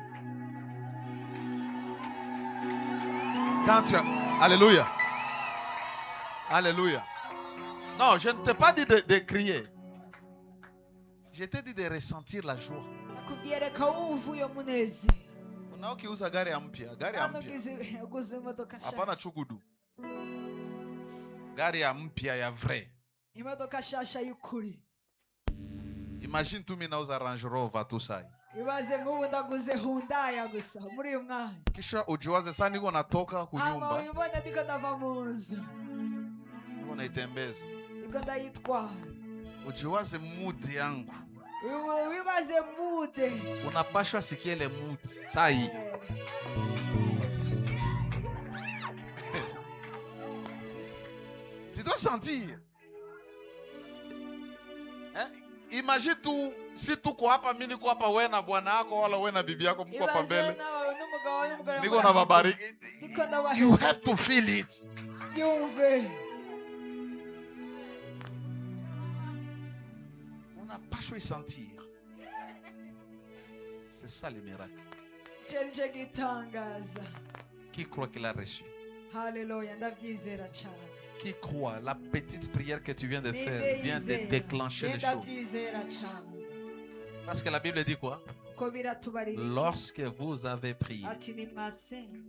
Quand tu as... Alléluia. Alléluia. Non, je ne t'ai pas dit de crier. Je t'ai dit de ressentir la joie. nakubwiye reka wumve uyo munezero. Unaokiuza gari ya mpya, gari ya hano mpya. uguze imodoka Hapana nshasha, chugudu. Gari ya mpya ya vrai. imodoka nshasha y'ukuri. Imagine tu mimi nauza Range Rover tu sai. ibaze nk'ubu ndaguze Hyundai gusa muri uyu mwanya. Kisha ujiwaze sana niko natoka hano kunyumba. uyibona ndiko ndava mu nzu, Niko naitembeza. ndiko ndayitwara. Ujiwaze mood yangu. wibaze mude. Unapashwa sikia ile mood. Sai. Tu dois sentir. Hein? Imagine tu, si tuko hapa, mimi niko hapa, wewe na bwana yako wala wewe na bibi yako mko hapa ibaze mbele. nawe n'umugabo n'umugore Niko na babariki. ndiko You ndabaheza. have to feel it. byumve. Unapashwa sentir. C'est ça le miracle. cyo gitangaza. Qui croit qu'il a reçu? Haleluya, ndabyizera cyane. Qui croit la petite prière que tu viens de faire vient de déclencher les choses. ndabyizera cyane. Parce que la Bible dit quoi? ko biratubarira Lorsque vous avez prié, ati nimwasenga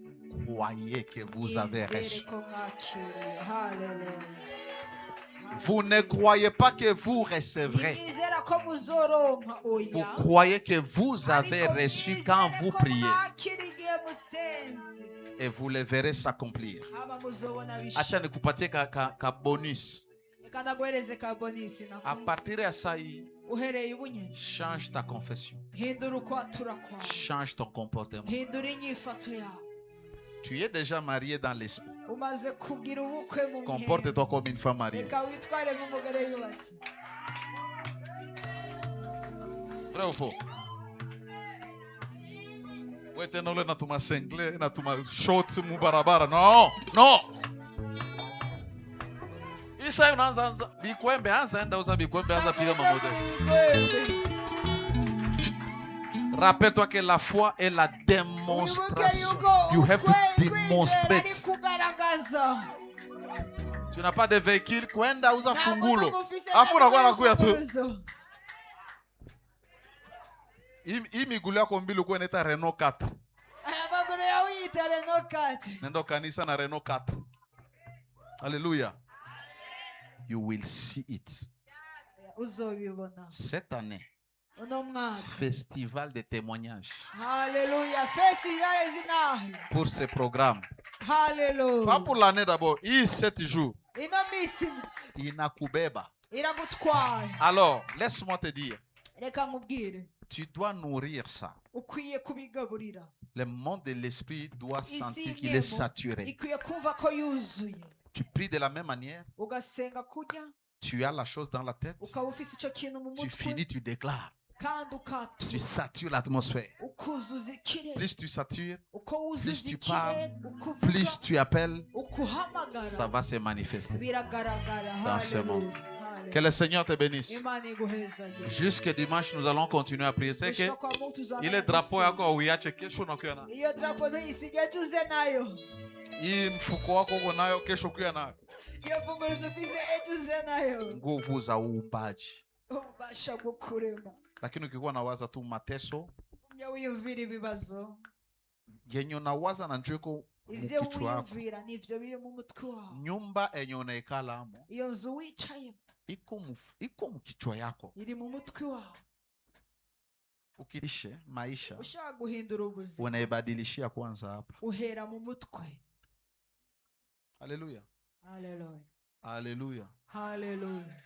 croyez que vous avez yizere reçu. ko mwakiriye. Haleluya. Vous ne croyez pas que vous recevrez. Nimwizera ko muzoronka Vous oya. croyez que vous avez Ariko reçu mwizere quand vous ko priez. mwakiriye igihe musenze. Et vous le verrez s'accomplir. haba muzobona Acha bisha. nikupatie ka bonus. Reka ndaguhereze ka bonisi nako. À partir de ça, uhereye ubunye change ta confession. hindura ukwatura kwawe, Change ton comportement. hindura inyifato yawe. Tu es déjà marié dans l'esprit. umaze kugira ubukwe mu Comporte-toi comme une femme mariée. reka witware nk'umugore yubatse. Vrai ou faux? Wewe tena ule natuma sengle, natuma short mubarabara. No, no. Isa unaanza bikwembe, anza enda uza bikwembe, anza piga mamoja. Rappelle-toi que la foi est la démonstration. You have to demonstrate. Tu n'as pas de véhicule, kwenda uza fungulo. Afu unakuwa nakuya tu. Hii miguu yako mbili uko inaita Renault 4. amaguru yawe yita Renault 4. Nenda kanisa na Renault 4. Alléluia. You will see it. uzobibona Cette année, uno mwaka. festival de témoignages Haleluya, festival zinahi. pour ce programme. Pas Haleluya. pour l'année d'abord. Il 7 jours. ino misi Inakubeba. iragutwaye. Alors, laisse-moi te dire, reka nkubwire, tu dois nourrir ça. ukwiye kubigaburira. Le monde de l'esprit doit Ici, sentir qu'il est Nemo, saturé. ikwiye kumva ko yuzuye. Tu pries de la même manière. ugasenga kujya Tu as la chose dans la tête. ukaba ufise icyo kintu mu Tu mutwe finis, tu déclares. kandi Tu ukatura satures l'atmosphère. ukuzuza ikirere. Plus tu satures, uko plus wuzuza tu ikirere parles, ukuvuga plus tu appelles, ça ukuhamagara va se manifester. biragaragara. Dans ce monde. Haleluya. Que le Seigneur te bénisse. Imana iguhezanye. Jusque dimanche, nous allons continuer à prier. C'est que Gushika kwa Mungu tuzamenya ile drapo gusenga. yako uiache kesho unakuya nayo. iyo drapo ntuyisige tuze nayo. Hii mfuko wako uko nayo kesho kuya nayo. iyo funguruzo ufise tuze nayo. Nguvu za uumbaji. ubasha gukurema. Lakini ukikuwa nawaza tu mateso, umya wiyumvira ibibazo, yenye unawaza na njoko ivyo mkichwa wako. wiyumvira nivyo biri mu mutwe wawe. Nyumba enye unaikala amo, iyo nzu wicayemo iko mkichwa yako. iri mu mutwe wawe. Ukiishe maisha, ushaka guhindura ubuzima unaibadilishia kwanza hapa. uhera mu mutwe. Haleluya. Haleluya. Haleluya. Haleluya.